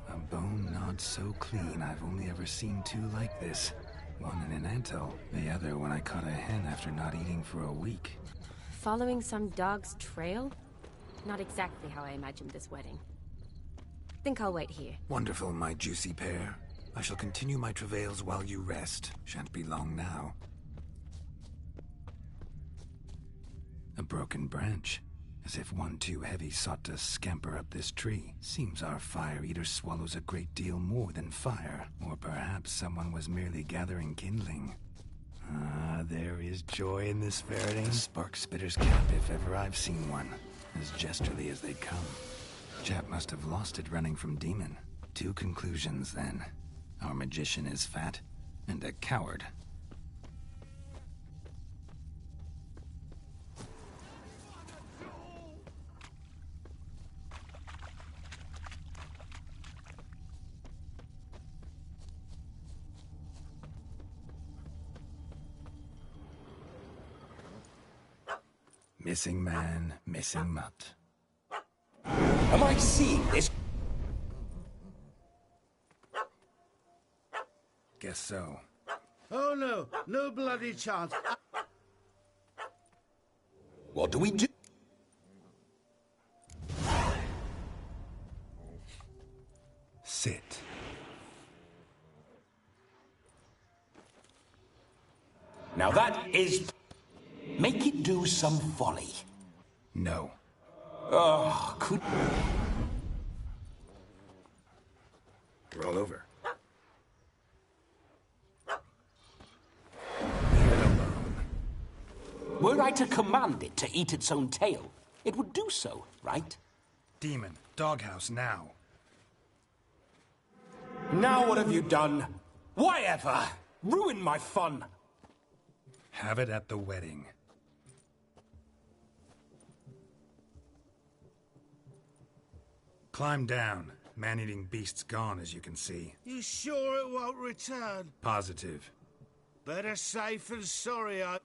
A bone gnawed so clean I've only ever seen two like this. One in an anthill, the other when I caught a hen after not eating for a week. Following some dog's trail? Not exactly how I imagined this wedding. Think I'll wait here. Wonderful, my juicy pair. I shall continue my travails while you rest. Shan't be long now. A broken branch. As if one too heavy sought to scamper up this tree. Seems our fire eater swallows a great deal more than fire. Or perhaps someone was merely gathering kindling. Ah, there is joy in this ferreting. The spark spitter's cap, if ever I've seen one. As gesterly as they come. Chap must have lost it running from Demon. Two conclusions, then. Our magician is fat, and a coward. Missing man, missing mutt. Am I seeing this? Guess so. Oh no, no bloody chance. What do we do? Sit. Now that is... Make it do some folly. No. Oh, could... Roll over. Were I to command it to eat its own tail, it would do so, right? Demon, doghouse now. Now what have you done? Why ever? Ruin my fun. Have it at the wedding. Climb down. Man-eating beast's gone, as you can see. You sure it won't return? Positive. Better safe than sorry, I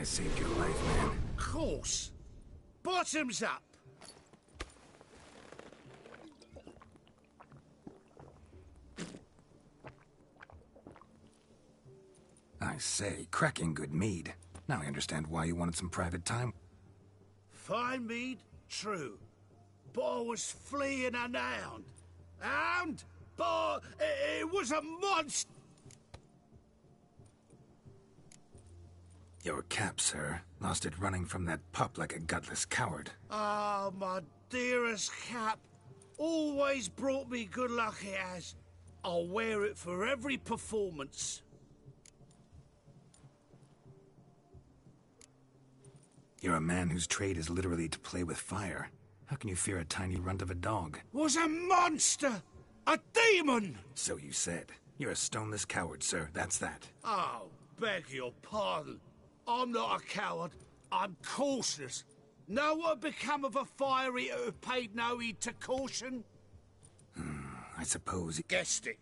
saved your life, man. Of course. Bottoms up. I say, cracking good mead. Now I understand why you wanted some private time. Fine mead, true. But I was fleeing a hound. Hound? But it was a monster. Your cap, sir. Lost it running from that pup like a gutless coward. Ah, my dearest cap. Always brought me good luck it has. I'll wear it for every performance. You're a man whose trade is literally to play with fire. How can you fear a tiny runt of a dog? Was a monster! A demon! So you said. You're a stoneless coward, sir. That's that. Oh, beg your pardon. I'm not a coward. I'm cautious. Know what had become of a fire eater who paid no heed to caution? I suppose... Guessed it.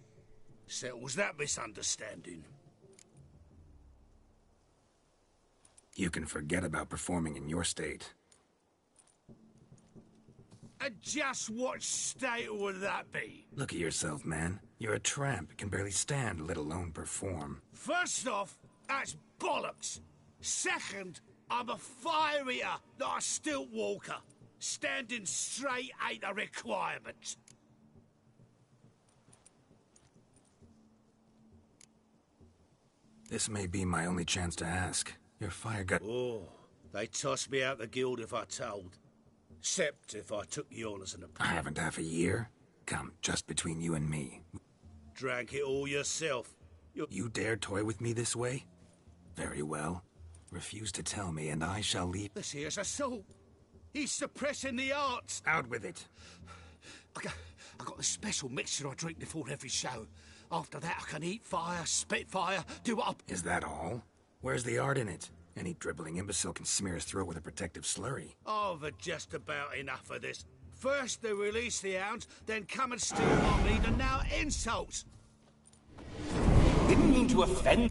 Settles that misunderstanding. You can forget about performing in your state. And just what state would that be? Look at yourself, man. You're a tramp, can barely stand, let alone perform. First off, that's bollocks. Second, I'm a fire eater, not a stilt walker. Standing straight ain't a requirement. This may be my only chance to ask. Your fire got... Oh, they tossed me out the guild if I told. Except if I took you on as an apprentice. I haven't half a year. Come, just between you and me. Drank it all yourself. You dare toy with me this way? Very well. Refuse to tell me, and I shall leave. This here's assault. He's suppressing the arts. Out with it. I got a special mixture I drink before every show. After that, I can eat fire, spit fire, do what I... Is that all? Where's the art in it? Any dribbling imbecile can smear his throat with a protective slurry. I've had just about enough of this. First they release the hounds, then come and steal my meat, and now insults. Didn't mean to offend.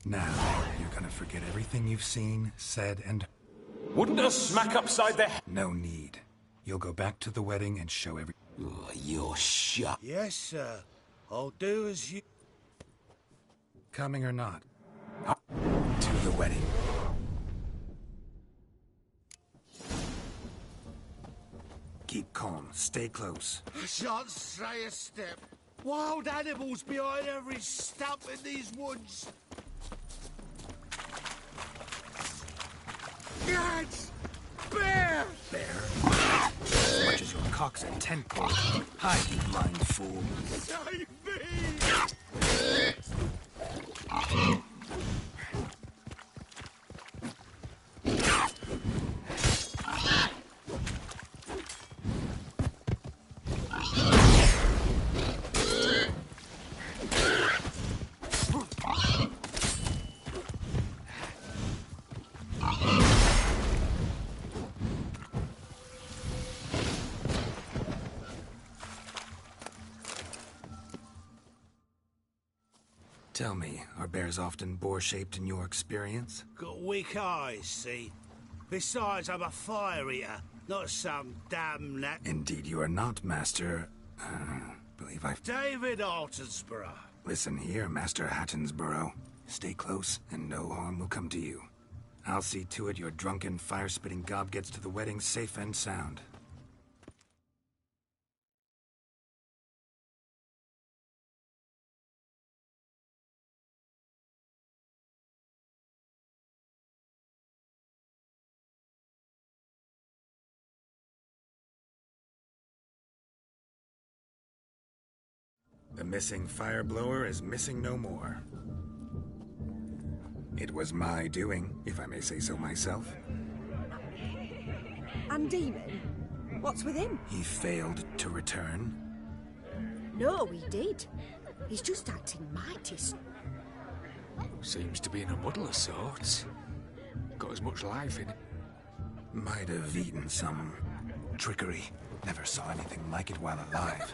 Now, you're gonna forget everything you've seen, said, and... Wouldn't a smack upside the head? No need. You'll go back to the wedding and show every... Oh, you're shut. Yes, sir. I'll do as you... Coming or not? To the wedding. Keep calm. Stay close. I shan't stray a step. Wild animals behind every stump in these woods. Cats! Bear! Bear? As much as your cock's a tentpole. Hide, you blind fool. Save me! Tell me, are bears often boar-shaped in your experience? Got weak eyes, see? Besides, I'm a fire eater, not some damn nat... Indeed you are not, Master... believe I've... David Altonsborough. Listen here, Master Hattonsborough. Stay close, and no harm will come to you. I'll see to it your drunken, fire-spitting gob gets to the wedding safe and sound. The missing fire blower is missing no more. It was my doing, if I may say so myself. And Demon? What's with him? He failed to return. No, he did. He's just acting mighty... Seems to be in a muddle of sorts. got as much life in it. Might have eaten some trickery. Never saw anything like it while alive.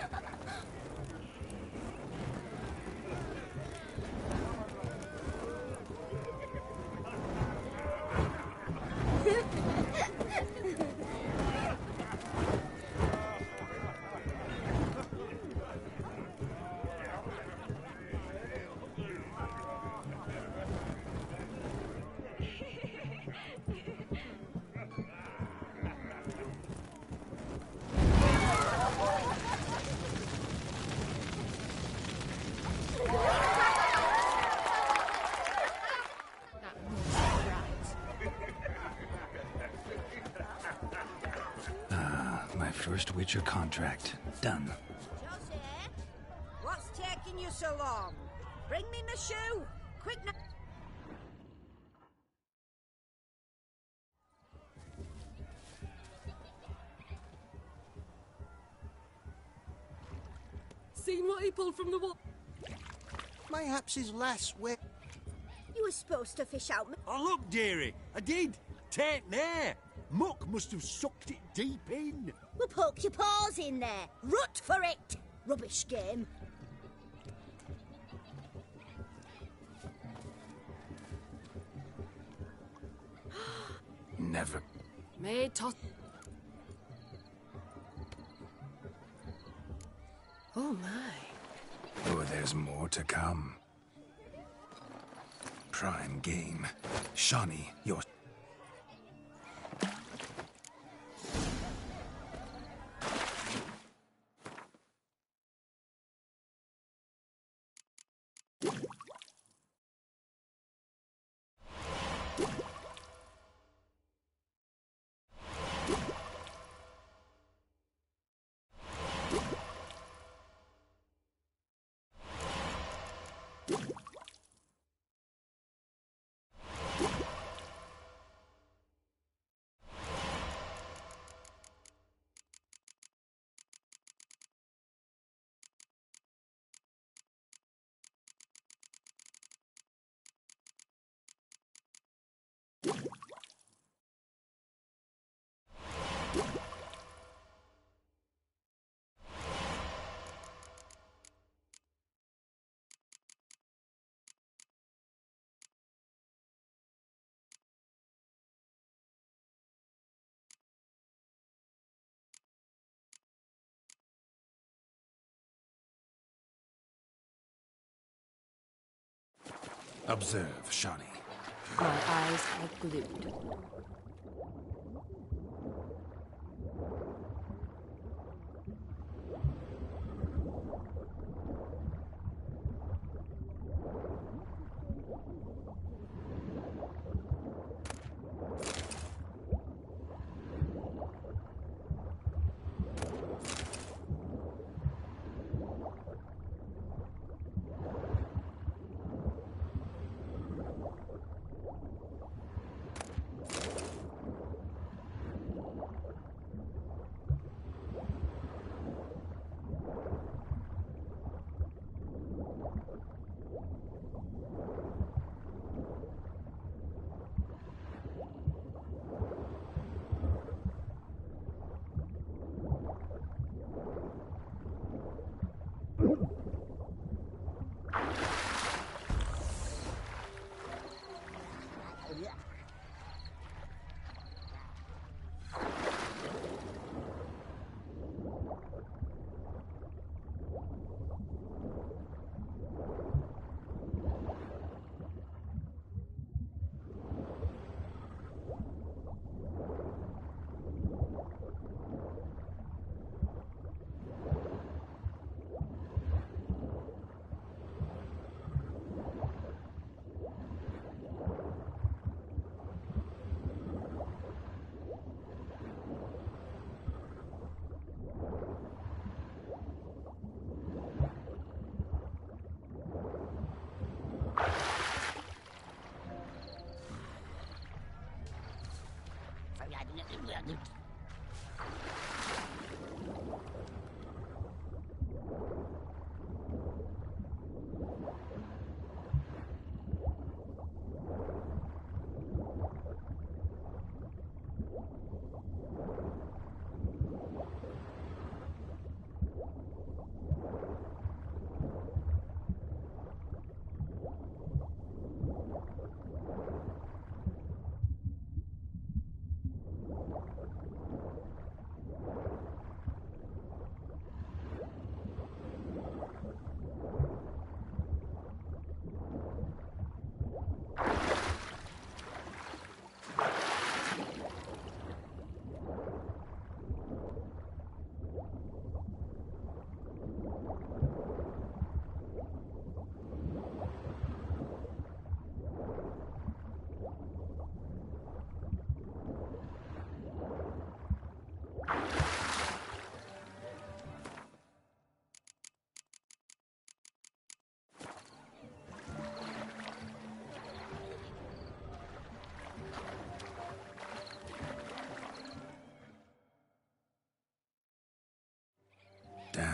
My first Witcher contract. Done. Josie, what's taking you so long? Bring me my shoe! Quick now! Seen what he pulled from the wall? Mayhaps his lass wet. You were supposed to fish out... Oh, look, dearie, I did. Tain't there. Muck must have sucked it deep in. Well, poke your paws in there. Rut for it! Rubbish game. Never. May toss... Oh, my. Oh, there's more to come. Prime game. Shawnee, you're... Observe, Shawnee. My eyes are glued.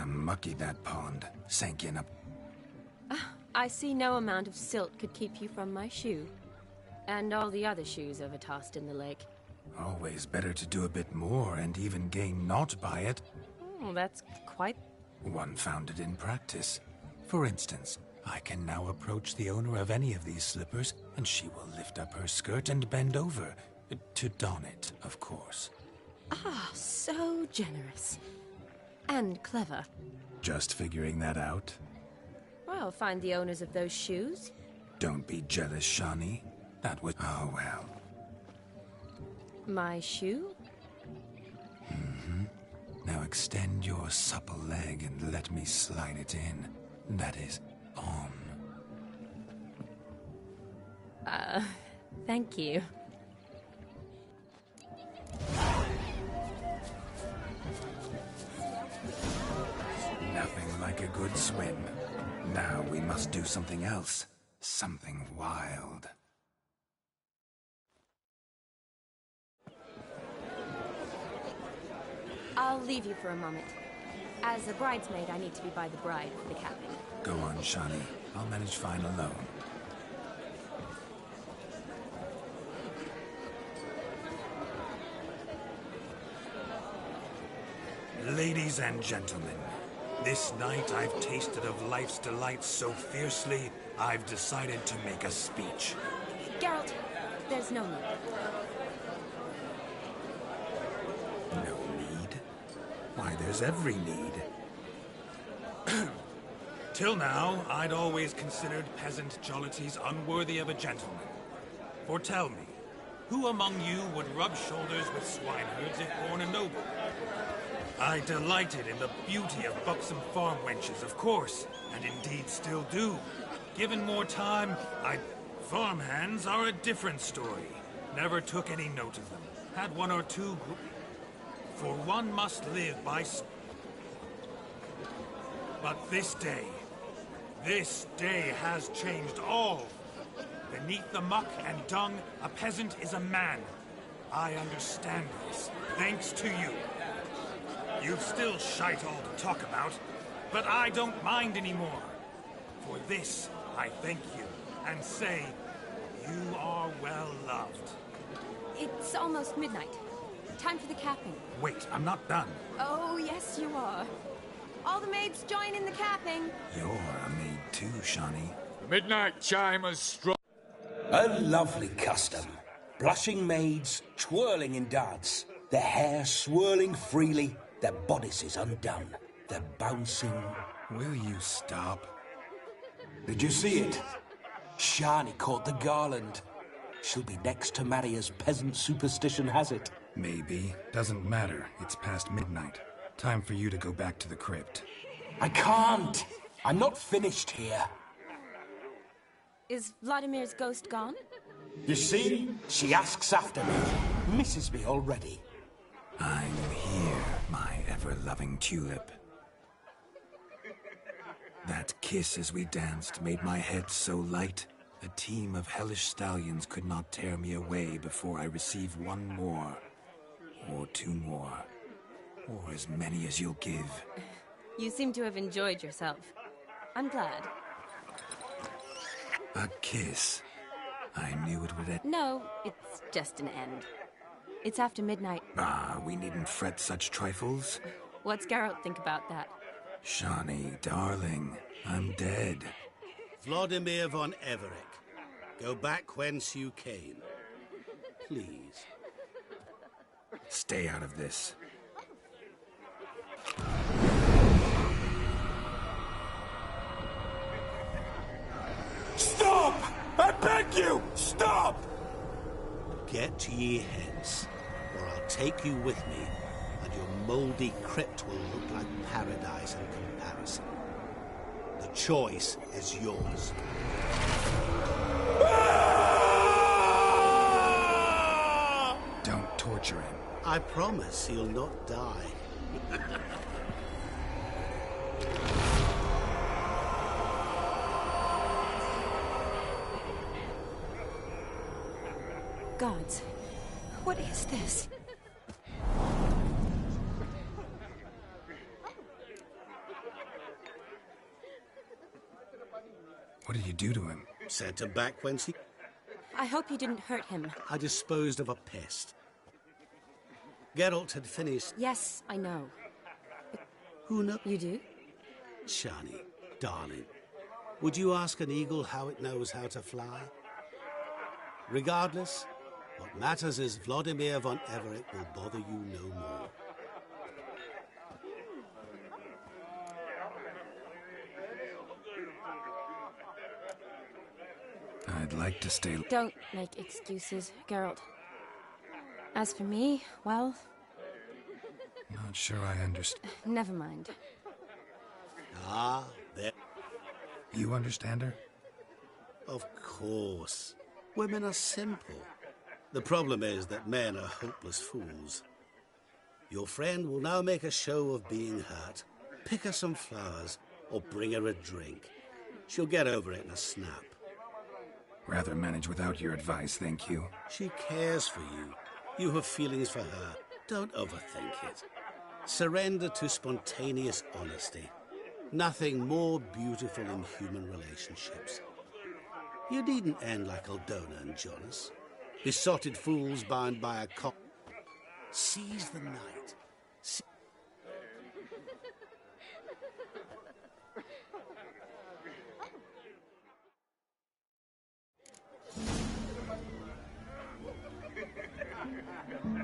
Damn mucky that pond. Sank in up. I see no amount of silt could keep you from my shoe. And all the other shoes ever tossed in the lake. Always better to do a bit more and even gain naught by it. Oh, that's quite... One found it in practice. For instance, I can now approach the owner of any of these slippers, and she will lift up her skirt and bend over. To don it, of course. Ah, so generous. And clever. Just figuring that out? Well, find the owners of those shoes. Don't be jealous, Shani. That was... Oh, well. My shoe? Mm-hmm. Now extend your supple leg and let me slide it in. That is, on. Thank you. Nothing like a good swim. Now we must do something else. Something wild. I'll leave you for a moment. As a bridesmaid, I need to be by the bride for the capping. Go on, Shani. I'll manage fine alone. Ladies and gentlemen, this night I've tasted of life's delights so fiercely, I've decided to make a speech. Geralt, there's no need. No need? Why, there's every need. Till now, I'd always considered peasant jollities unworthy of a gentleman. For tell me, who among you would rub shoulders with swineherds if born a noble? I delighted in the beauty of buxom farm wenches, of course, and indeed still do. Given more time, farmhands are a different story. Never took any note of them. Had one or two... For one must live by... But this day has changed all. Beneath the muck and dung, a peasant is a man. I understand this, thanks to you. You've still shite all to talk about, but I don't mind anymore. For this, I thank you, and say, you are well loved. It's almost midnight. Time for the capping. Wait, I'm not done. Oh, yes, you are. All the maids join in the capping. You're a maid too, Shani. The midnight chime has struck. A lovely custom. Blushing maids, twirling in dance, their hair swirling freely, their bodices undone, their bouncing... Will you stop? Did you see it? Shani caught the garland. She'll be next to marry as peasant superstition has it. Maybe. Doesn't matter. It's past midnight. Time for you to go back to the crypt. I can't! I'm not finished here. Is Vladimir's ghost gone? You see? She asks after me. Misses me already. I'm here, my ever-loving tulip. That kiss as we danced made my head so light. A team of hellish stallions could not tear me away before I receive one more. Or two more. Or as many as you'll give. You seem to have enjoyed yourself. I'm glad. A kiss. I knew it would end. No, it's just an end. It's after midnight. Ah, we needn't fret such trifles. What's Geralt think about that? Shani, darling, I'm dead. Vladimir von Everec, go back whence you came. Please. Stay out of this. Stop! I beg you! Stop! Get ye hence, or I'll take you with me, and your mouldy crypt will look like paradise in comparison. The choice is yours. Don't torture him. I promise he'll not die. Gods, what is this? do to him? Sent him back whence he... I hope you didn't hurt him. I disposed of a pest. Geralt had finished... Yes, I know. Who knows? You do? Shani, darling, would you ask an eagle how it knows how to fly? Regardless, what matters is Vladimir von Everett will bother you no more. I'd like to stay... Don't make excuses, Geralt. As for me, well... Not sure I understand. Never mind. Ah, there... You understand her? Of course. Women are simple. The problem is that men are hopeless fools. Your friend will now make a show of being hurt, pick her some flowers, or bring her a drink. She'll get over it in a snap. Rather manage without your advice, thank you. She cares for you. You have feelings for her. Don't overthink it. Surrender to spontaneous honesty. Nothing more beautiful in human relationships. You needn't end like Aldona and Jonas. Besotted fools bound by a cock. Seize the night.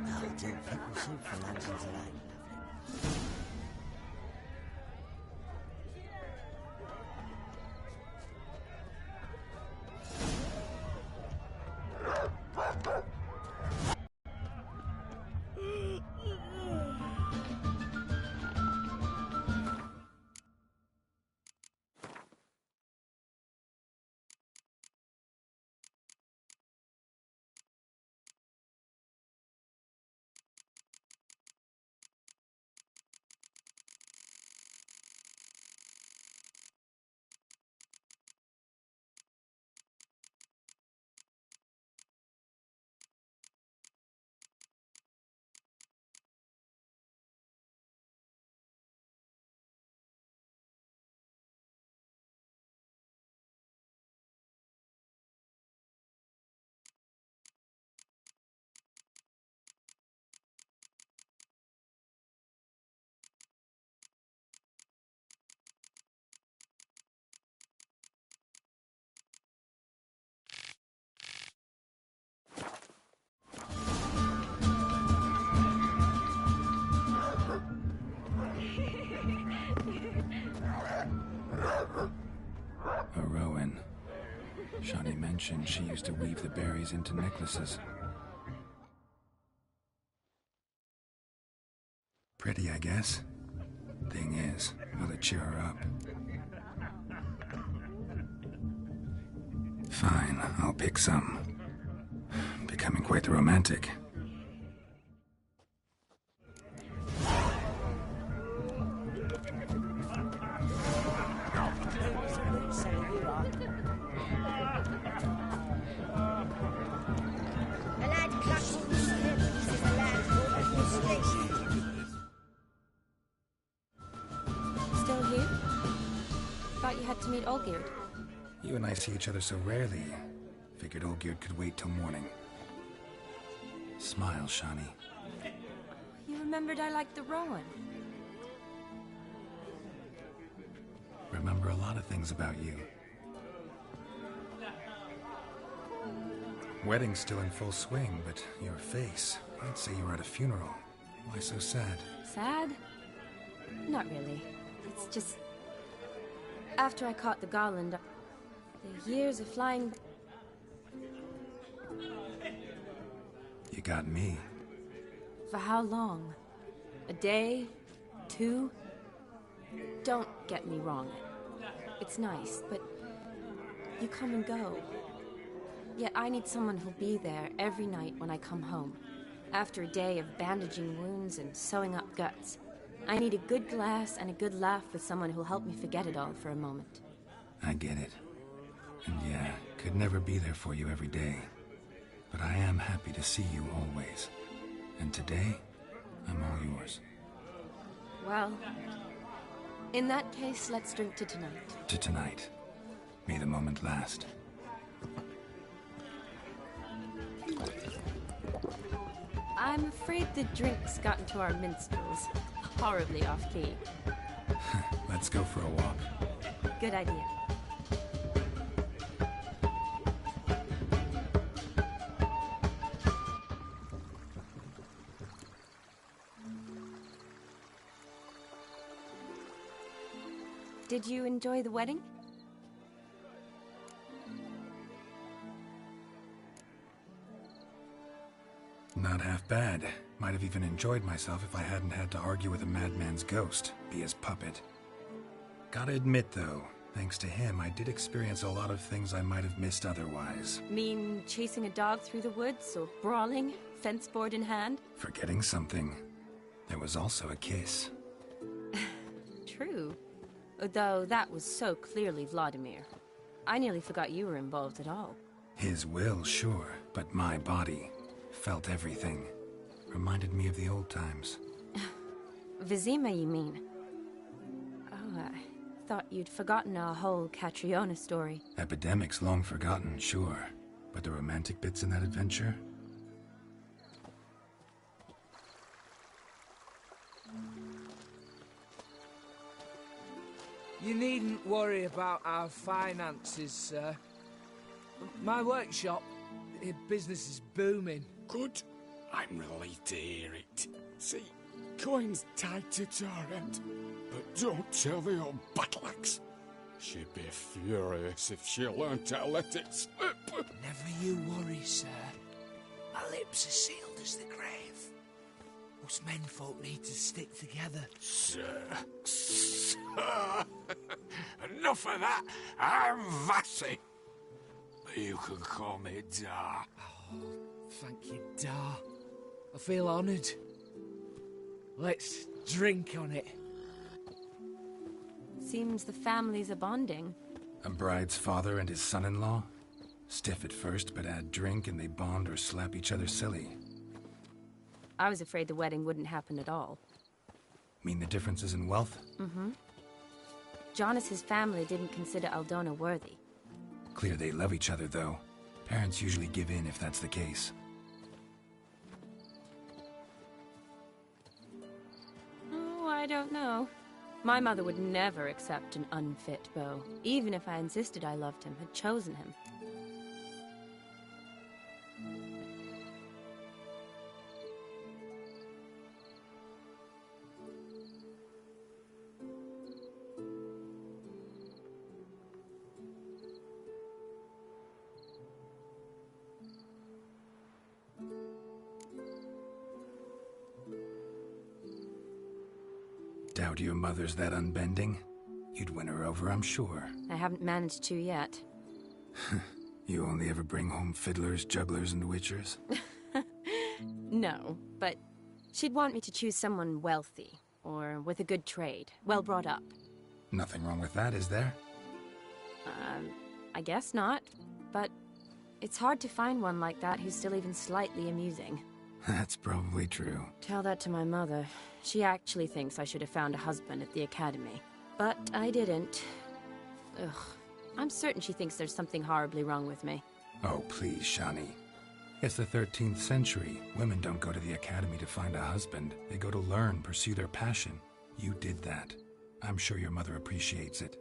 Oh, do people shoot for lanterns alike? A Rowan. Shani mentioned she used to weave the berries into necklaces. Pretty, I guess. Thing is, will it cheer her up? Fine, I'll pick some. Becoming quite the romantic. Still here? Thought you had to meet Olgierd. You and I see each other so rarely. Figured Olgierd could wait till morning. Smile, Shani. You remembered I liked the Rowan. Remember a lot of things about you. Wedding's still in full swing, but your face, I'd say you were at a funeral. Why so sad? Sad? Not really. It's just... After I caught the garland, the years of flying... You got me. For how long? A day? 2? Don't get me wrong. It's nice, but you come and go. Yet I need someone who'll be there every night when I come home. After a day of bandaging wounds and sewing up guts, I need a good glass and a good laugh with someone who'll help me forget it all for a moment. I get it. And yeah, could never be there for you every day. But I am happy to see you always. And today, I'm all yours. Well, in that case, let's drink to tonight. To tonight. May the moment last. I'm afraid the drinks got into our minstrels. Horribly off-key. Let's go for a walk. Good idea. Did you enjoy the wedding? Not half bad. Might have even enjoyed myself if I hadn't had to argue with a madman's ghost, be his puppet. Gotta admit, though, thanks to him, I did experience a lot of things I might have missed otherwise. Mean chasing a dog through the woods, or brawling, fence board in hand? Forgetting something. There was also a kiss. True. Though that was so clearly Vladimir. I nearly forgot you were involved at all. His will, sure, but my body felt everything. Reminded me of the old times. Vizima, you mean? Oh, I thought you'd forgotten our whole Catriona story. Epidemics long forgotten, sure. But the romantic bits in that adventure? You needn't worry about our finances, sir. My workshop, business is booming. Good. I'm relieved to hear it. See, coin's tight to Torrent, but don't tell the old battle-axe. She'd be furious if she learned to let it slip. Never you worry, sir. My lips are sealed as the grave. Us menfolk need to stick together. Sir. Enough of that. I'm Vassy. But you can call me Dar. Oh, thank you, Dar. I feel honoured. Let's drink on it. Seems the families are bonding. A bride's father and his son-in-law? Stiff at first, but add drink and they bond or slap each other silly. I was afraid the wedding wouldn't happen at all. Mean the differences in wealth? Mm-hmm. Jonas's family didn't consider Aldona worthy. Clear they love each other, though. Parents usually give in if that's the case. Oh, I don't know. My mother would never accept an unfit beau, even if I insisted I loved him, had chosen him. Doubt your mother's that unbending? You'd win her over, I'm sure. I haven't managed to yet. You only ever bring home fiddlers, jugglers, and witchers? No, but she'd want me to choose someone wealthy, or with a good trade, well brought up. Nothing wrong with that, is there? I guess not, but it's hard to find one like that who's still even slightly amusing. That's probably true. Tell that to my mother. She actually thinks I should have found a husband at the academy. But I didn't. Ugh. I'm certain she thinks there's something horribly wrong with me. Oh, please, Shani. It's the 13th century. Women don't go to the academy to find a husband. They go to learn, pursue their passion. You did that. I'm sure your mother appreciates it.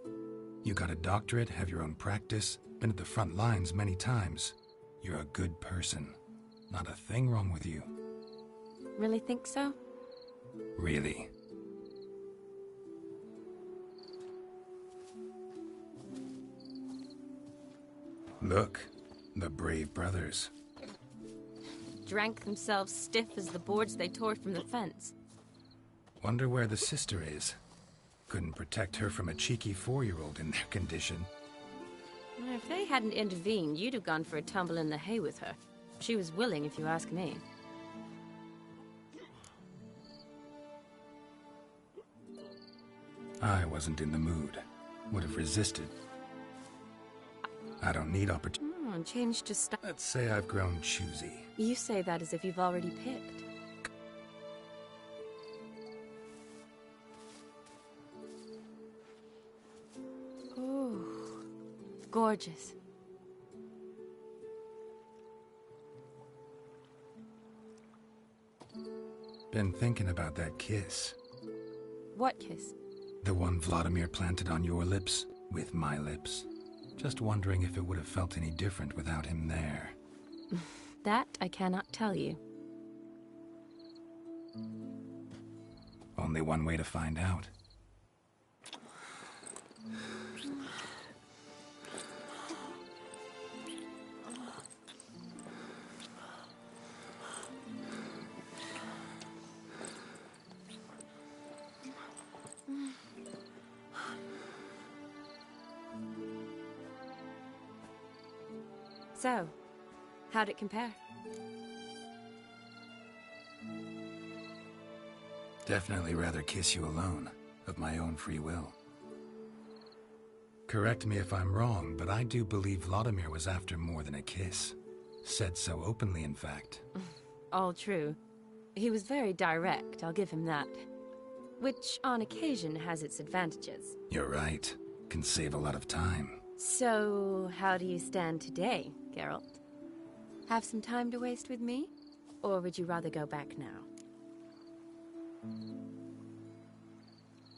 You got a doctorate, have your own practice, been at the front lines many times. You're a good person. Not a thing wrong with you. Really think so? Really. Look, the brave brothers. Drank themselves stiff as the boards they tore from the fence. Wonder where the sister is. Couldn't protect her from a cheeky 4-year-old in their condition. If they hadn't intervened, you'd have gone for a tumble in the hay with her. She was willing, if you ask me. I wasn't in the mood. Would have resisted. I don't need opportunity. Change to stop. Let's say I've grown choosy. You say that as if you've already picked. Oh, gorgeous. Been thinking about that kiss. What kiss? The one Vladimir planted on your lips, with my lips. Just wondering if it would have felt any different without him there. That I cannot tell you. Only one way to find out. So, how'd it compare? Definitely rather kiss you alone, of my own free will. Correct me if I'm wrong, but I do believe Vladimir was after more than a kiss. Said so openly, in fact. All true. He was very direct, I'll give him that. Which, on occasion, has its advantages. You're right. Can save a lot of time. So, how do you stand today, Geralt? Have some time to waste with me? Or would you rather go back now?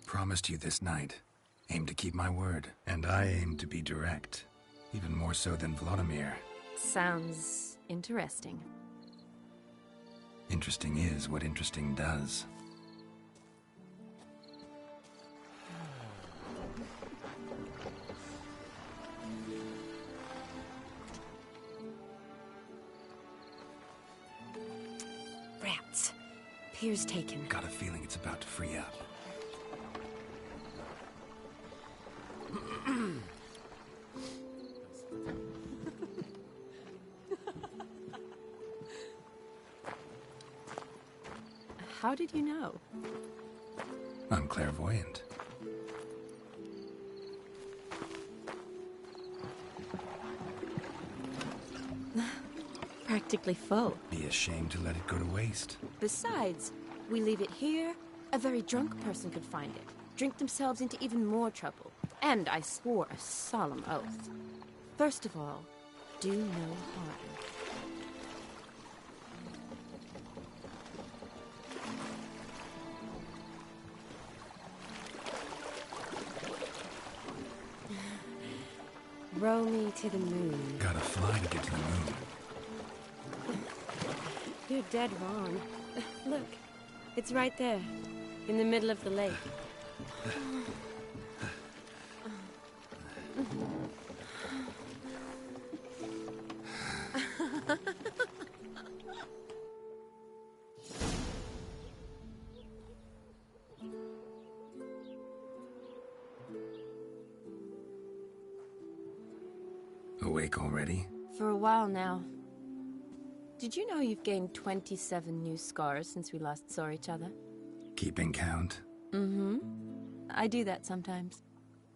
Promised you this night. Aim to keep my word. And I aim to be direct. Even more so than Vladimir. Sounds interesting. Interesting is what interesting does. Rats. Pier's taken. Got a feeling it's about to free up. How did you know? I'm clairvoyant. Practically full. Be ashamed to let it go to waste. Besides, we leave it here, a very drunk person could find it, drink themselves into even more trouble. And I swore a solemn oath. First of all, do no harm. Row me to the moon. Gotta fly to get to the moon. You're dead wrong. Look, it's right there, in the middle of the lake. Awake already? For a while now. Did you know you've gained 27 new scars since we last saw each other? Keeping count? Mm-hmm. I do that sometimes.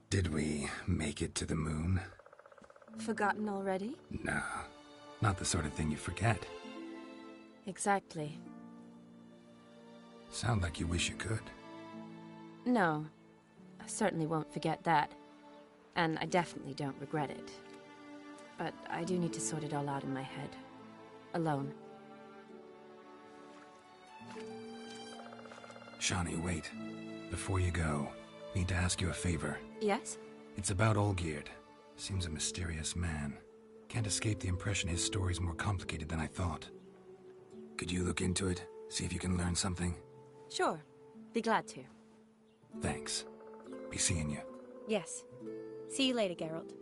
Did we make it to the moon? Forgotten already? No, not the sort of thing you forget. Exactly. Sound like you wish you could. No, I certainly won't forget that. And I definitely don't regret it. But I do need to sort it all out in my head. Alone. Shani, wait. Before you go, need to ask you a favor. Yes? It's about Olgierd. Seems a mysterious man. Can't escape the impression his story's more complicated than I thought. Could you look into it? See if you can learn something? Sure. Be glad to. Thanks. Be seeing you. Yes. See you later, Geralt.